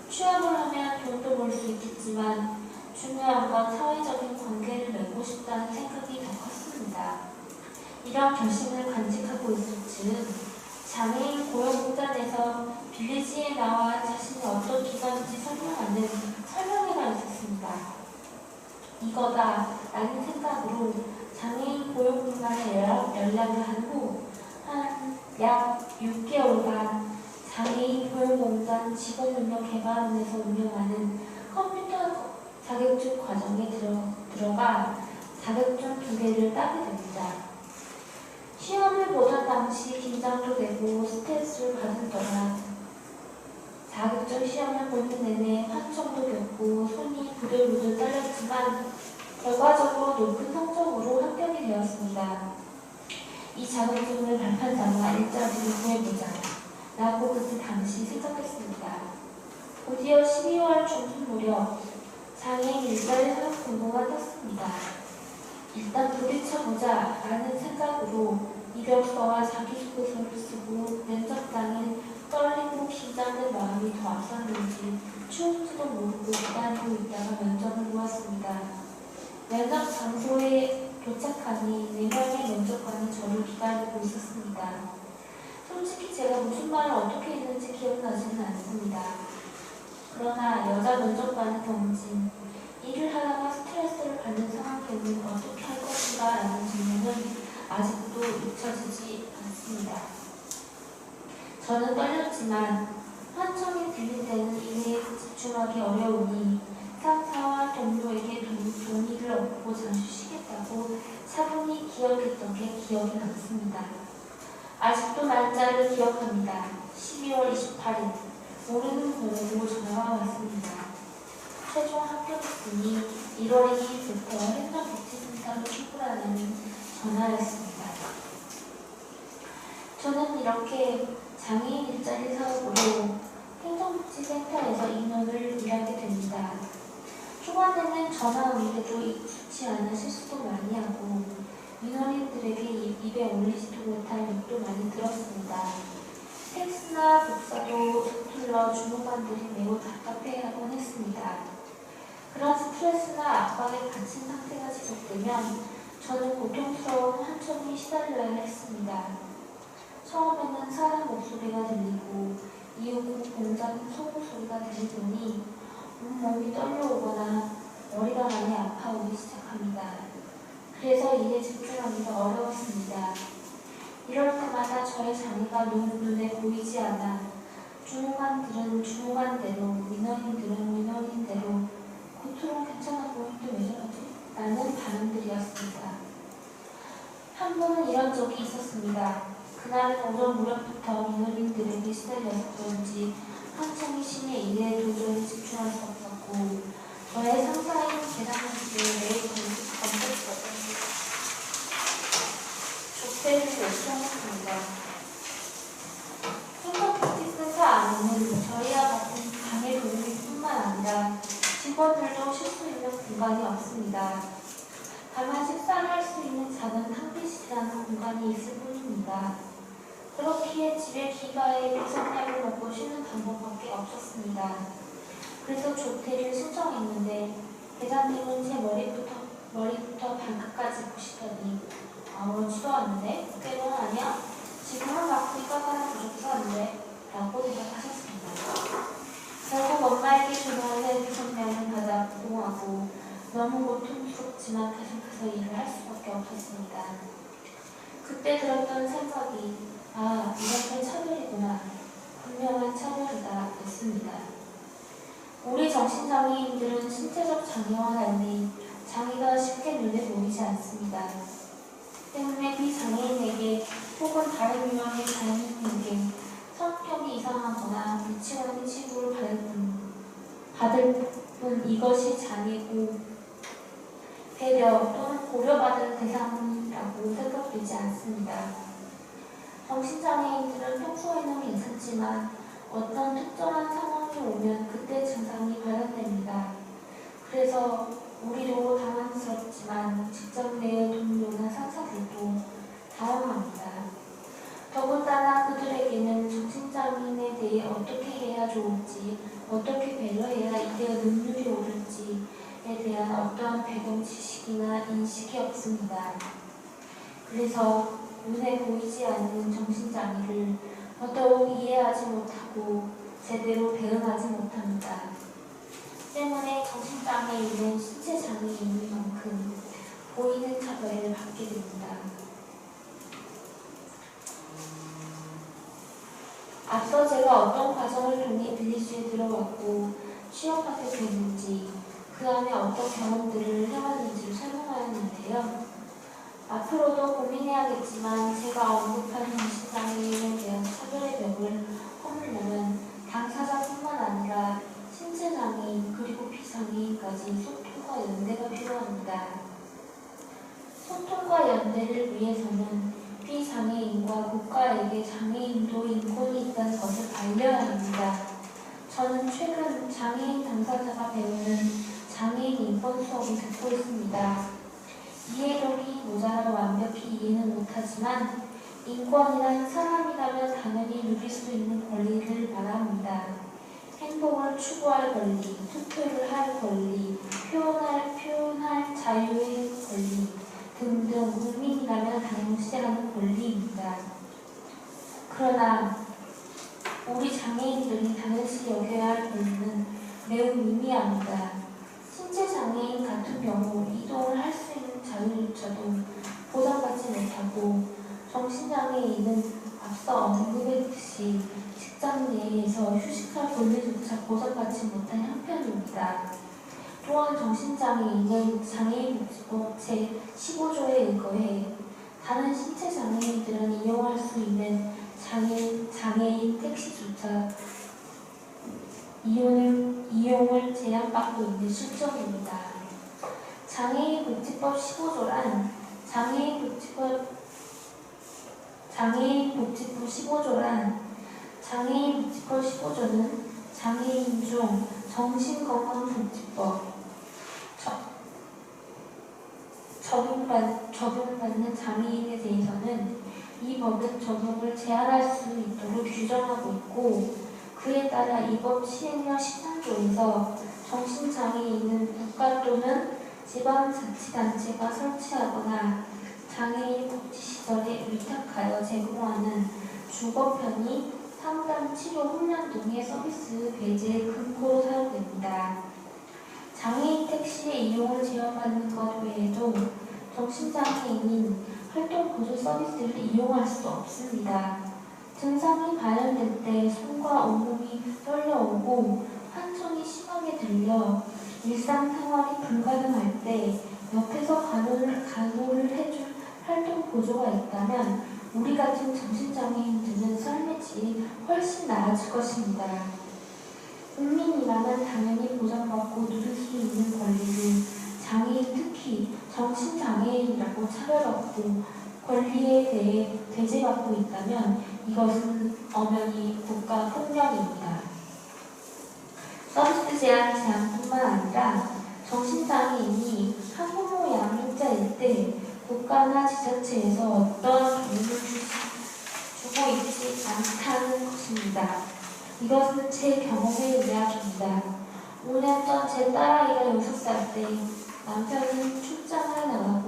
취업을 하면 돈도 벌 수 있겠지만 중요한 건 사회적인 관계를 맺고 싶다는 생각이 더 컸습니다. 이런 결심을 간직하고 있을 즈음 장애인 고용공단에서 빌리지에 나와 자신이 어떤 기관인지 설명하는 설명회가 있었습니다. 이거다 라는 생각으로 장애인 고용공단에 연락을 한 후 약 6개월간 장애인 고용공단 직업능력개발원에서 운영하는 컴퓨터 자격증 과정에 들어가 자격증 2개를 따게 됩니다. 시험을 보던 당시 긴장도 되고 스트레스를 받은 동안 자격증 시험을 보는 내내 환청도 겪고 손이 부들부들 떨렸지만 결과적으로 높은 성적으로 합격이 되었습니다. 이 자격증을 발판 삼아 일자리를 구해보자 라고 그때 당시 생각했습니다. 곧이어 12월 중순 무렵 장애인 일자리 사업 공고가 떴습니다. 일단 부딪혀보자 라는 생각으로 이력서와 자기소개서를 쓰고 면접장에 떨리고 긴장된 마음이 더 앞섰는지 추울지도 모르고 기다리고 있다가 면접을 보았습니다. 면접 장소에 도착하니 4명의 면접관이 저를 기다리고 있었습니다. 솔직히 제가 무슨 말을 어떻게 했는지 기억나지는 않습니다. 그러나 여자 면접관의 던진 일을 하다가 스트레스를 받는 상황에는 어떻게 할 것인가 라는 질문은 아직도 잊혀지지 않습니다. 저는 떨렸지만 환청이 들릴 때는 일에 집중하기 어려우니 상사와 동료에게 동의를 얻고 잠시 쉬겠다고 차분히 기억했던 게 기억이 남습니다. 아직도 날짜를 기억합니다. 12월 28일 모르는 번호로 전화가 왔습니다. 최종 합격했으니 1월 2일부터 행정복지센터로 출근하는 전화였습니다. 저는 이렇게 장애인 일자리 사업을 복지센터에서 인원을 일하게 됩니다. 초반에는 전화 올 때도 익숙치 않은 실수도 많이 하고 민원인들에게 입에 올리지도 못할 욕도 많이 들었습니다. 텍스나 복사도 서툴러 주무관들이 매우 답답해하곤 했습니다. 그런 스트레스나 압박에 갇힌 상태가 지속되면 저는 고통스러운 한청에 시달려야 했습니다. 처음에는 사람 목소리가 들리고 이후 공장 소음 소리가 들리더니 온몸이 떨려오거나 머리가 많이 아파오기 시작합니다. 그래서 일에 집중하기가 어려웠습니다. 이럴 때마다 저의 장애가 눈에 보이지 않아 주무관들은 주무관대로, 민원인들은 민원인대로 겉으로는 괜찮아 보이는데 왜 저러지? 라는 반응들이었습니다. 한 번은 이런 적이 있었습니다. 그날은 오전 무렵부터 민원인들에게 시달려서 그런지 한창이 심해 일에 도저히 집중할 수 없었고 저의 상사인 계산기에 매일 검색거든요. 족쇄를 요청했습니다. 행복복지센터 안에는 저희와 같은 장애 동료뿐만 아니라 직원들도 쉴 수 있는 공간이 없습니다. 다만 식사를 할 수 있는 작은 탕비실이라는 공간이 있을 뿐입니다. 그렇기에 집에 기가에 구성약을 먹고 쉬는 방법밖에 없었습니다. 그래서 조퇴를 신청했는데 대장님은 제 머리부터 발끝까지 보시더니 아무렇지도 않은데? 꽤는 아니야? 지금은 바쁘니까 사람 부족하는데? 라고 대답하셨습니다. 결국 엄마에게 전화를 6명을 받아 보고하고 너무 고통스럽지만 계속해서 일을 할 수밖에 없었습니다. 그때 들었던 생각이 아, 이런 게 차별이구나. 분명한 차별이다. 했습니다. 우리 정신장애인들은 신체적 장애와 달리 장애가 쉽게 눈에 보이지 않습니다. 때문에 비장애인에게 혹은 다른 유형의 장애인에게 성격이 이상하거나 미치광이 치부를 받을 뿐 이것이 장애고 배려 또는 고려받을 대상이라고 생각되지 않습니다. 정신장애인들은 평소에는 괜찮지만 어떤 특정한 상황이 오면 그때 증상이 발현됩니다. 그래서 우리도 당황스럽지만 직장 내의 동료나 상사들도 당황합니다. 더군다나 그들에게는 정신장애인에 대해 어떻게 해야 좋을지, 어떻게 배려해야 이대의 능률이 오를지에 대한 어떠한 배경 지식이나 인식이 없습니다. 그래서 눈에 보이지 않는 정신장애를 더더욱 이해하지 못하고 제대로 대응하지 못합니다. 때문에 정신장애인은 신체장애인인 만큼 보이는 차별을 받게 됩니다. 앞서 제가 어떤 과정을 통해 빌리지에 들어왔고 취업하게 됐는지 그 안에 어떤 경험들을 해왔는지를 설명하였는데요. 앞으로도 고민해야겠지만 제가 언급한 정신장애인에 대한 차별의 벽을 허물려면 당사자뿐만 아니라 신체장애인 그리고 비장애인까지 소통과 연대가 필요합니다. 소통과 연대를 위해서는 비장애인과 국가에게 장애인도 인권이 있다는 것을 알려야 합니다. 저는 최근 장애인 당사자가 배우는 장애인 인권 수업을 듣고 있습니다. 이해력이 모자라 완벽히 이해는 못하지만 인권이란 사람이라면 당연히 누릴 수 있는 권리를 말합니다. 행복을 추구할 권리, 투표를 할 권리, 표현할 자유의 권리 등등 국민이라면 당연시 하는 권리입니다. 그러나 우리 장애인들이 당연시 여겨야 할 권리는 매우 미미합니다. 신체장애인 같은 경우 이동을 할 수 있는 자유조차도 보장받지 못하고 정신장애인은 앞서 언급했듯이 직장 내에서 휴식할 권리조차 보장받지 못한 형편입니다. 또한 정신장애인은 장애인복지법 제15조에 의거해 다른 신체장애인들은 이용할 수 있는 장애인 택시조차 이용을 제한받고 있는 실정입니다. 장애인복지법 15조란 장애인복지법 15조는 장애인 중 정신건강복지법 적용받는 장애인에 대해서는 이 법은 적용을 제한할 수 있도록 규정하고 있고, 그에 따라 이 법 시행령 13조에서 정신장애인은 국가 또는 지방자치단체가 설치하거나 장애인 복지시설에 위탁하여 제공하는 주거 편의, 상담, 치료, 훈련 등의 서비스 배제의 근거로 사용됩니다. 장애인 택시의 이용을 제한받는 것 외에도 정신장애인인 활동보조 서비스를 이용할 수 없습니다. 증상이 발현될 때 손과 온몸이 떨려오고 환청이 심하게 들려 일상생활이 불가능할 때 옆에서 간호를 해줄 활동보조가 있다면 우리 같은 정신장애인들은 삶의 질이 훨씬 나아질 것입니다. 국민이라면 당연히 보장받고 누릴 수 있는 권리를 장애인, 특히 정신장애인이라고 차별받고 권리에 대해 배제받고 있다면 이것은 엄연히 국가폭력입니다. 서비스 제한뿐만 아니라 정신장애인이 한부모 양육자일 때 국가나 지자체에서 어떤 도움을 주고 있지 않다는 것입니다. 이것은 제 경험의 이야기입니다. 5년 전 제 딸아이가 6살 때 남편은 출장을 나가고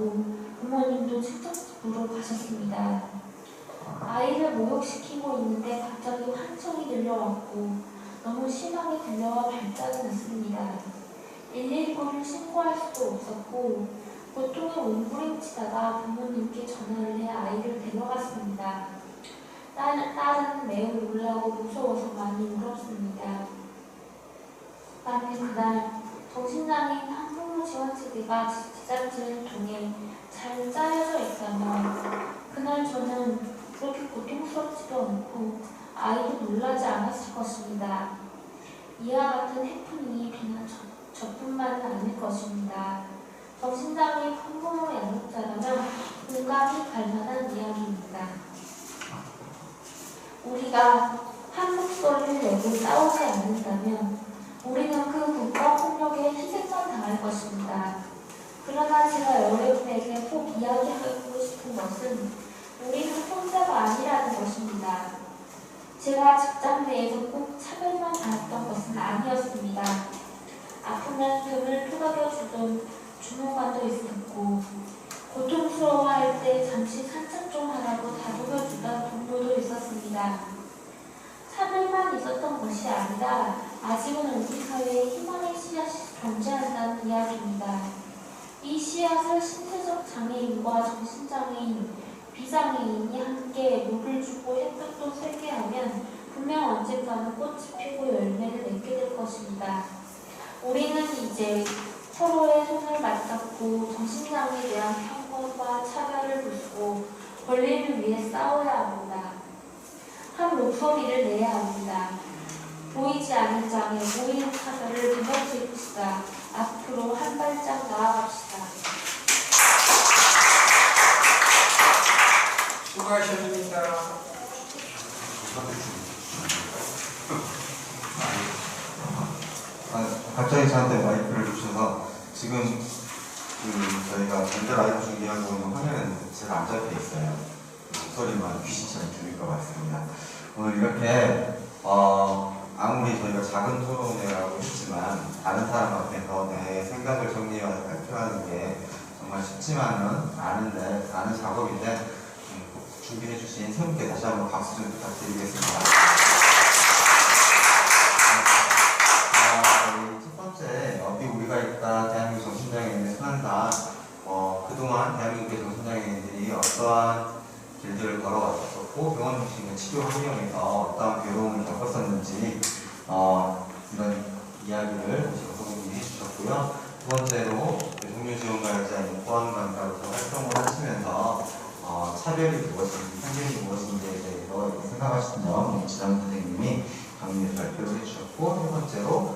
부모님도 친정집으로 가셨습니다. 아이를 목욕시키고 있는데 갑자기 환청이 들려왔고 너무 심하게 들려와 발작이 났습니다. 119를 신고할 수도 없었고 고통에 몸부림치다가 부모님께 전화를 해 아이를 데려갔습니다. 딸은 매우 놀라고 무서워서 많이 울었습니다. 만일 그날 정신장애인 한부모 지원체계가 지자체를 통해 잘 짜여져 있다면 그날 저는 그렇게 고통스럽지도 않고 아이도 놀라지 않았을 것입니다. 이와 같은 해프닝이 비단 저뿐만은 아닐 것입니다. 정신장애인 한부모 양육자라면 공감이 갈 만한 이야기입니다. 우리가 한 목소리를 내고 싸우지 않는다면 우리는 그 국가폭력에 희생만 당할 것입니다. 그러나 제가 여러분에게 꼭 이야기하고 싶은 것은 우리는 혼자가 아니라는 것입니다. 제가 직장 내에서 꼭 차별만 받았던 것은 아니었습니다. 아프면 등을 토닥여주던 주무관도 있었고 고통스러워할 때 잠시 산책 좀 하라고 다독여주던 동료도 있었습니다. 차별만 있었던 것이 아니라 아직은 우리 사회에 희망의 씨앗이 존재한다는 이야기입니다. 이 씨앗을 신체적 장애인과 정신장애인, 비장애인이 함께 물을 주고 햇볕도 쐬게 하면 분명 언젠가는 꽃이 피고 열매를 맺게 될 것입니다. 우리는 이제 서로의 손을 맞잡고 정신장애에 대한 편견과 차별을 부수고 권리를 위해 싸워야 합니다. 한 목소리를 내야 합니다. 보이지 않는 장애, 보이는 차별을 무너뜨립시다. 앞으로 한 발짝 나아갑시다. 수고하셨습니다. 갑자기 저한테 마이크를 주셔서 지금 저희가 전자 라이브 중계하고 있는 화면은 제가 안 잡혀 있어요. 목소리만 귀신처럼 들릴 것 같습니다. 오늘 이렇게 아무리 저희가 작은 토론회라고 했지만 다른 사람 앞에서 내 생각을 정리하고 발표하는 게 정말 쉽지만은 않은 작업인데 준비해주신 세 분께 다시 한번 박수 좀 부탁드리겠습니다. 첫 번째, 어디 우리가 있다, 대한민국 정신장애인의 순환단. 그동안 대한민국의 정신장애인들이 어떠한 길들을 걸어왔었고 병원 중심의 치료 환경에서 어떠한 괴로움을 겪었었는지 이런 이야기를 선생님이 해주셨고요. 두 번째로 동료지원가이자 보안관가로서 활동을 하시면서 차별이 무엇인지, 편견이 무엇인지에 대해서 생각하시는 점 지담 선생님이 강의를 발표를 해주셨고, 세 번째로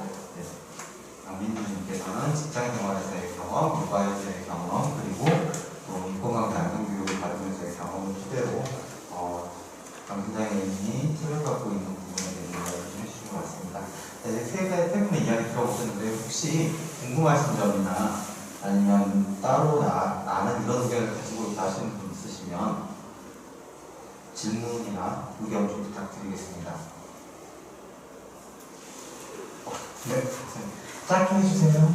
민주님께서는 직장생활에서의 경험, 육아에서의 경험, 그리고 또 인권강좌 양성교육을 받으면서의 경험을 토대로 정신장애인이 차별받고 있는 부분에 대해서 이야기를 해주신 것 같습니다. 네, 혹시 궁금하신 점이나 아니면 따로 나는 이런 의견을 가지고 있다 하시는 분 있으시면 질문이나 의견 좀 부탁드리겠습니다. 네, 짧게 해주세요.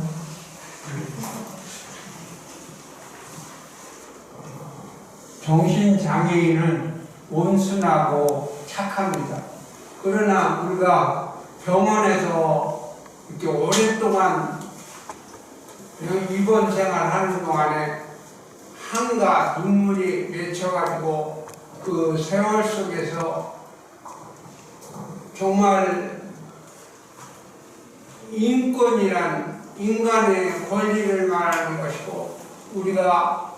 정신장애인은 온순하고 착합니다. 그러나 우리가 병원에서 이렇게 오랫동안 입원 생활하는 동안에 한가 눈물이 맺혀가지고 그 세월 속에서 정말 인권이란 인간의 권리를 말하는 것이고 우리가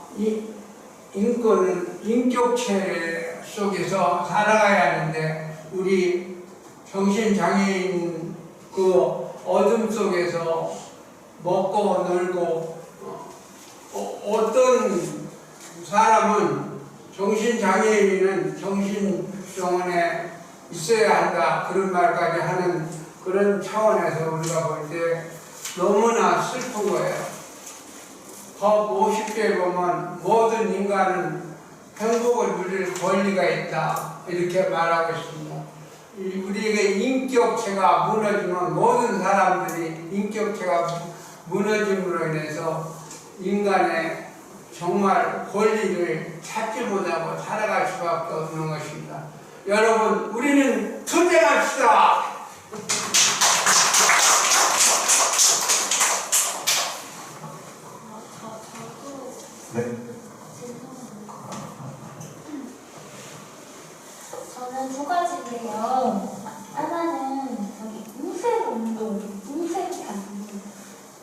인권은 인격체 속에서 살아가야 하는데 우리 정신장애인 그 어둠 속에서 먹고 놀고 어떤 사람은 정신장애인은 정신병원에 있어야 한다 그런 말까지 하는 그런 차원에서 우리가 볼 때 너무나 슬픈 거예요. 법 50개에 보면 모든 인간은 행복을 누릴 권리가 있다 이렇게 말하고 있습니다. 우리에게 인격체가 무너지면 모든 사람들이 인격체가 무너짐으로 인해서 인간의 정말 권리를 찾지 못하고 살아갈 수밖에 없는 것입니다. 여러분 우리는 투쟁합시다. 저는 두 가지인데요. 하나는 저기 우생운동, 우생단체.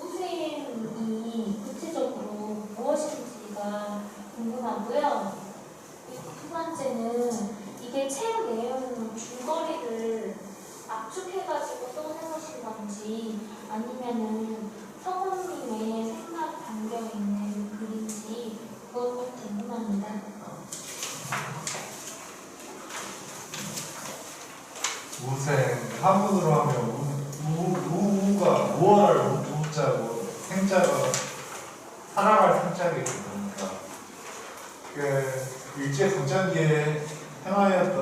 우생이 구체적으로 무엇인지가 궁금하고요. 두 번째는 이게 책 내용으로 줄거리를 압축해가지고 써낸 것인 건지 아니면은 성우님의 생각 담겨있는 글인지 그것도 궁금합니다. 우생 한문으로 하면 우가 우월할 우자고 생자가 살아갈 생자겠습니까? 그 일제 강점기에 행하였던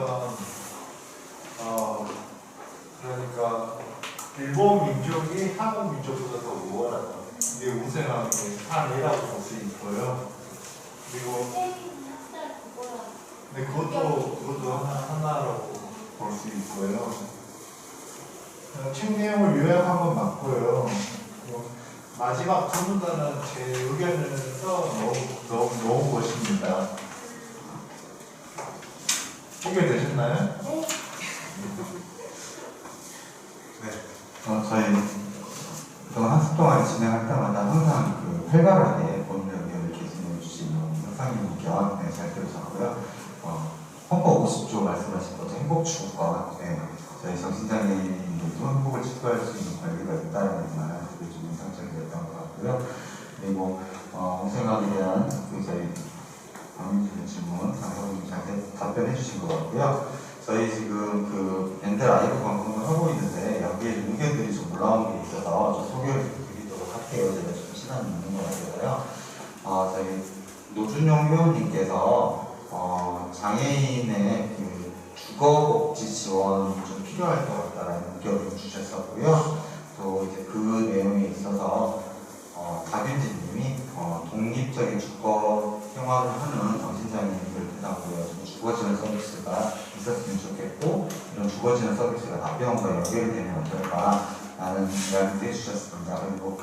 그러니까 일본 민족이 한국 민족보다 더 우월하다. 이게 우생하는 게 한이라고 볼 수 있고요. 그리고 근데 그것도 하나라고 볼 수 있고요. 책 내용을 요약한 건 맞고요. 마지막 두 문단은 제 의견을 써 놓은 것입니다. 해결되셨나요? 네. 저희 그동안 학습 동안 진행할 때마다 항상 그 활발하게 본인의 의견을 개진해 주시는 형사님 의견 잘 들으셨고요. 헌법 50조 말씀하신 것처럼 행복 추구권, 저희 정신장애인들도 행복을 추구할 수 있는 권리가 있다는 말 그게 좀 인상적이었던 것 같고요. 그리고 우생학에 대한 그 저희 박민준 질문 장성님 잘 답변해 주신 것 같고요. 저희 지금 그 밴드 라이브 방송을 하고 있는데 여기에 의견들이 좀 올라온 게 있어서 좀 소개를 드리도록 할게요. 제가 좀 시간이 있는 것 같아서요. 저희 노준용 회원님께서 장애인의 그 주거복지 지원이 좀 필요할 것 같다라는 의견을 주셨었고요. 또 이제 그 내용에 있어서 박윤진님이 독립적인 주거 생활을 하는 정신장애인들 대상으로 좀 주거 지원 서비스가 있었으면 좋겠고 이런 주거 지원 서비스가 답변과 연결이 되면 어떨까라는 이야기도 해주셨습니다. 그리고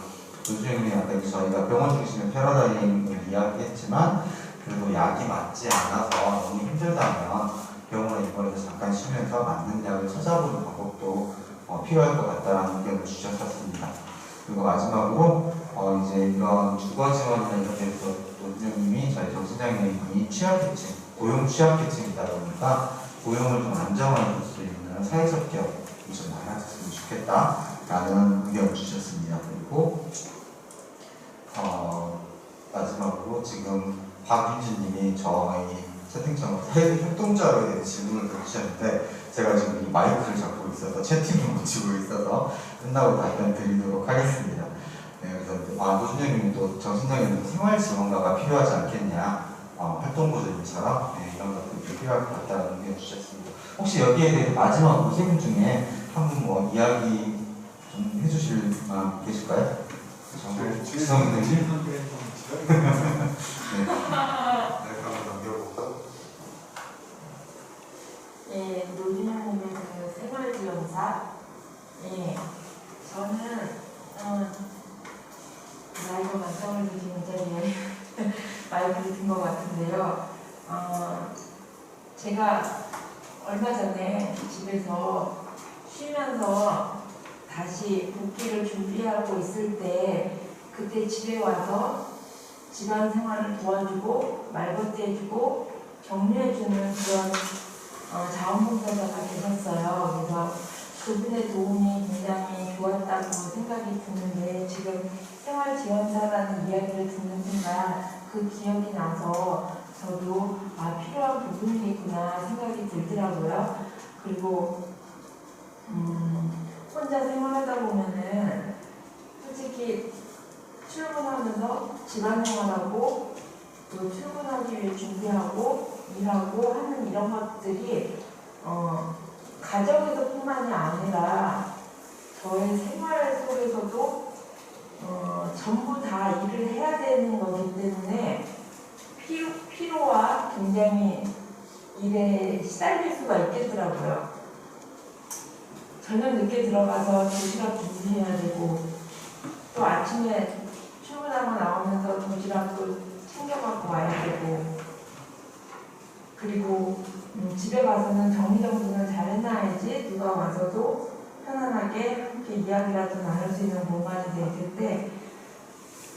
노준영님이 아까 저희가 병원 중심의 패러다임을 이야기했지만 그리고 약이 맞지 않아서 너무 힘들다면 병원에 입원해서 잠깐 쉬면서 맞는 약을 찾아보는 방법도 필요할 것 같다는 의견을 주셨었습니다. 그리고 마지막으로 이제 이런 주거 지원이나 이런 데서 노준영님이 저희 정신장애인이 취약계층, 고용 취약계층이다 보니까 고용을 좀 안정화해 줄 수 있는 사회적 기업이 좀 많아졌으면 좋겠다라는 의견을 주셨습니다. 그리고 마지막으로 지금 박윤진님이 저희 채팅창으로 사회적 협동조합에 대해 질문을 주셨는데 제가 지금 이 마이크를 잡고 있어서 채팅을 못 치고 있어서 끝나고 답변 드리도록 하겠습니다. 네, 그래서 노준영님이 또 정신장애인 생활 지원가가 필요하지 않겠냐, 활동보조인처럼 이런 것들이 좀 필요할 것 같다는 의견 주셨습니다. 혹시 여기에 대해 마지막 오세분 중에 한 분 뭐 이야기 좀 해주실 분 계실까요? 지성이님. 네. 그럼 넘겨보고. 예, 노준현님의 그 생활지원사. 예, 저는 나이가 말씀을 드리는 자리에 마이크를 든 것 같은데요. 제가 얼마 전에 집에서 쉬면서 다시 복귀를 준비하고 있을 때 그때 집에 와서 집안 생활을 도와주고 말벗대 해주고 격려해주는 그런 자원봉사자가 계셨어요. 그래서 그분의 도움이 굉장히 좋았다고 생각이 드는데 지금 생활지원사라는 이야기를 듣는 순간 그 기억이 나서 저도 필요한 부분이겠구나 생각이 들더라고요. 그리고 혼자 생활하다 보면은 솔직히 출근하면서 집안생활하고 또 출근하기 위해 준비하고 일하고 하는 이런 것들이 가정에서뿐만이 아니라 저의 생활 속에서도 전부 다 일을 해야 되는 거기 때문에 피로와 굉장히 일에 시달릴 수가 있겠더라고요. 저녁 늦게 들어가서 도시락 준비해야 되고 또 아침에 출근하고 나오면서 도시락도 챙겨갖고 와야 되고 그리고 집에 가서는 정리정돈을 잘 해놔야지 누가 와서도 편안하게 함께 이야기라도 나눌 수 있는 공간이 될 텐데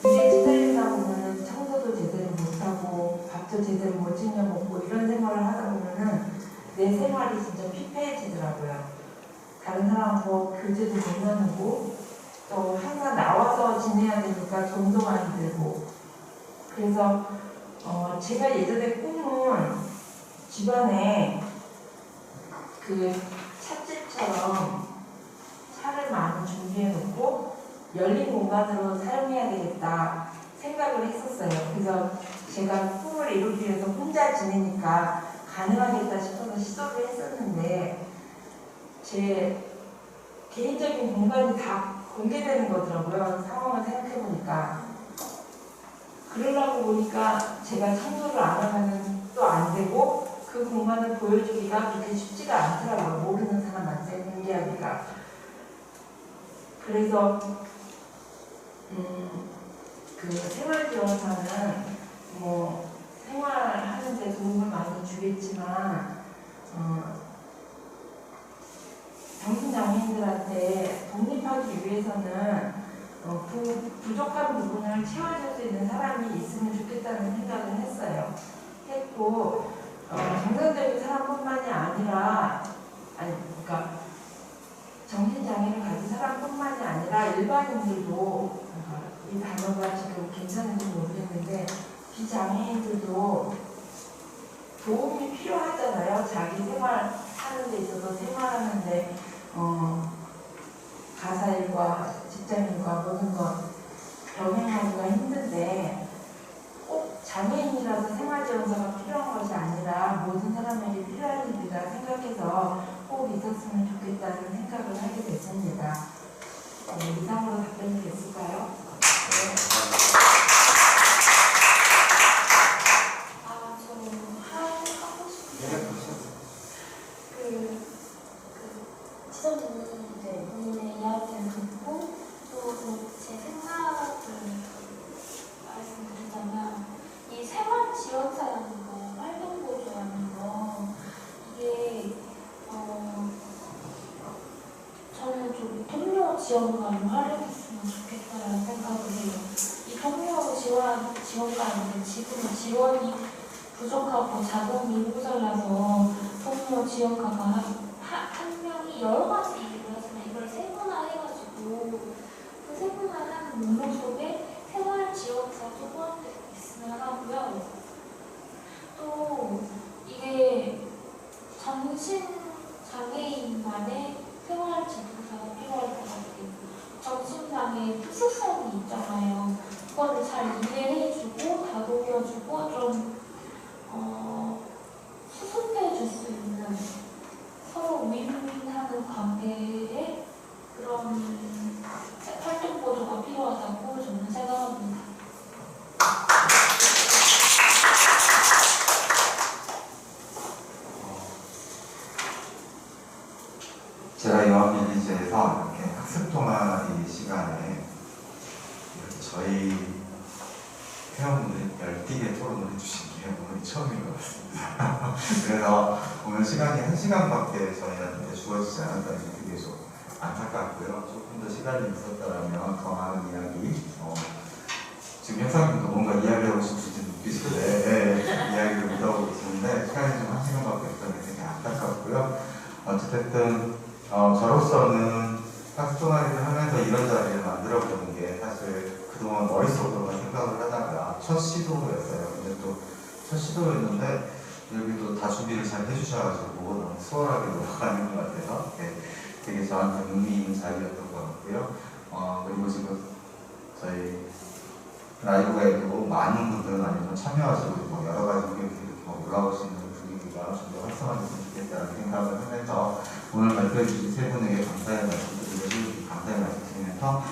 일에 시달리다 보면은 청소도 제대로 못하고 밥도 제대로 못 챙겨 먹고 이런 생활을 하다 보면은 내 생활이 진짜 피폐해지더라고요. 다른 사람하고 교제도 못 나누고 또 항상 나와서 지내야 되니까 돈도 많이 들고 그래서 제가 예전에 꿈은 집안에 그 찻집처럼 차를 많이 준비해 놓고 열린 공간으로 사용해야 되겠다 생각을 했었어요. 그래서 제가 꿈을 이루기 위해서 혼자 지내니까 가능하겠다 싶어서 시도를 했었는데 제 개인적인 공간이 다 공개되는 거더라고요. 상황을 생각해보니까. 그러려고 보니까 제가 청소를 안 하면 또 안 되고 그 공간을 보여주기가 그렇게 쉽지가 않더라고요. 모르는 사람한테 공개하기가. 그래서 그 생활지원사는 뭐 생활하는 데 도움을 많이 주겠지만 정신장애인들한테 독립하기 위해서는 부족한 부분을 채워줄 수 있는 사람이 있으면 좋겠다는 생각을 했고 정상적인 사람뿐만이 아니라 그러니까 정신장애를 가진 사람뿐만이 아니라 일반인들도 이 단어가 지금 괜찮은지 모르겠는데 비장애인들도 도움이 필요하잖아요. 자기 생활하는 데 있어서 생활하는데 가사일과 직장인과 모든 것 병행하기가 힘든데 꼭 장애인이라서 생활지원사가 필요한 것이 아니라 모든 사람에게 필요한 일이라 생각해서 꼭 있었으면 좋겠다는 생각을 하게 됐습니다. 이상으로 답변이 됐을까요? 지성이 이제 본인의 이야기를 듣고 또 제 생각을 말씀드리자면 이 생활지원사라는 거, 활동보조라는 거 이게 저는 좀 동료 지원관을 활용했으면 좋겠다는 생각을 해요. 이 동료 지원관인데 지금 지원이 부족하고 자금이 모자라서 동료 지원가가 한 명이 여러 가지 일을 하지만 이걸 세분화해가지고 그 세분화하는 목록 속에 생활지원사도 포함되어 있으면 하고요. 또 이게 정신장애인만의 생활지원사가 필요할 것 같아요. 정신장애 특수성이 있잖아요. 제가 영암빌리지에서 이렇게 학습 동아리 시간에 이렇게 저희 회원분들이 열띠게 토론을 해주신 게 오늘 처음인 것 같습니다. 그래서 오늘 시간이 1시간밖에 저희한테 주어지지 않았다는 게 되게 좀 안타깝고요. 조금 더 시간이 있었다면 더 많은 이야기, 지금 형사님도 뭔가 이야기하고 싶으신 눈빛인데 이야기를 못하고 계시는데 시간이 좀 1시간밖에 없다는 게 되게 안타깝고요. 어쨌든 저로서는 학습 동아리를 하면서 이런 자리를 만들어보는 게 사실 그동안 머릿속으로만 생각을 하다가 첫 시도였어요. 근데 또 첫 시도였는데 여기도 다 준비를 잘 해주셔가지고 너무 수월하게 넘어가는 것 같아서 되게 저한테 의미 있는 자리였던 것 같고요. 그리고 지금 저희 라이브에도 많은 분들 아니면 참여하시고 여러 가지 의견들이 올라올 수 있는 분위기가 좀 더 활성화됐으면 좋겠다는 생각을 하면서 오늘 발표해 주신 세 분에게 감사의 말씀드리면서 감사의 말씀드리면서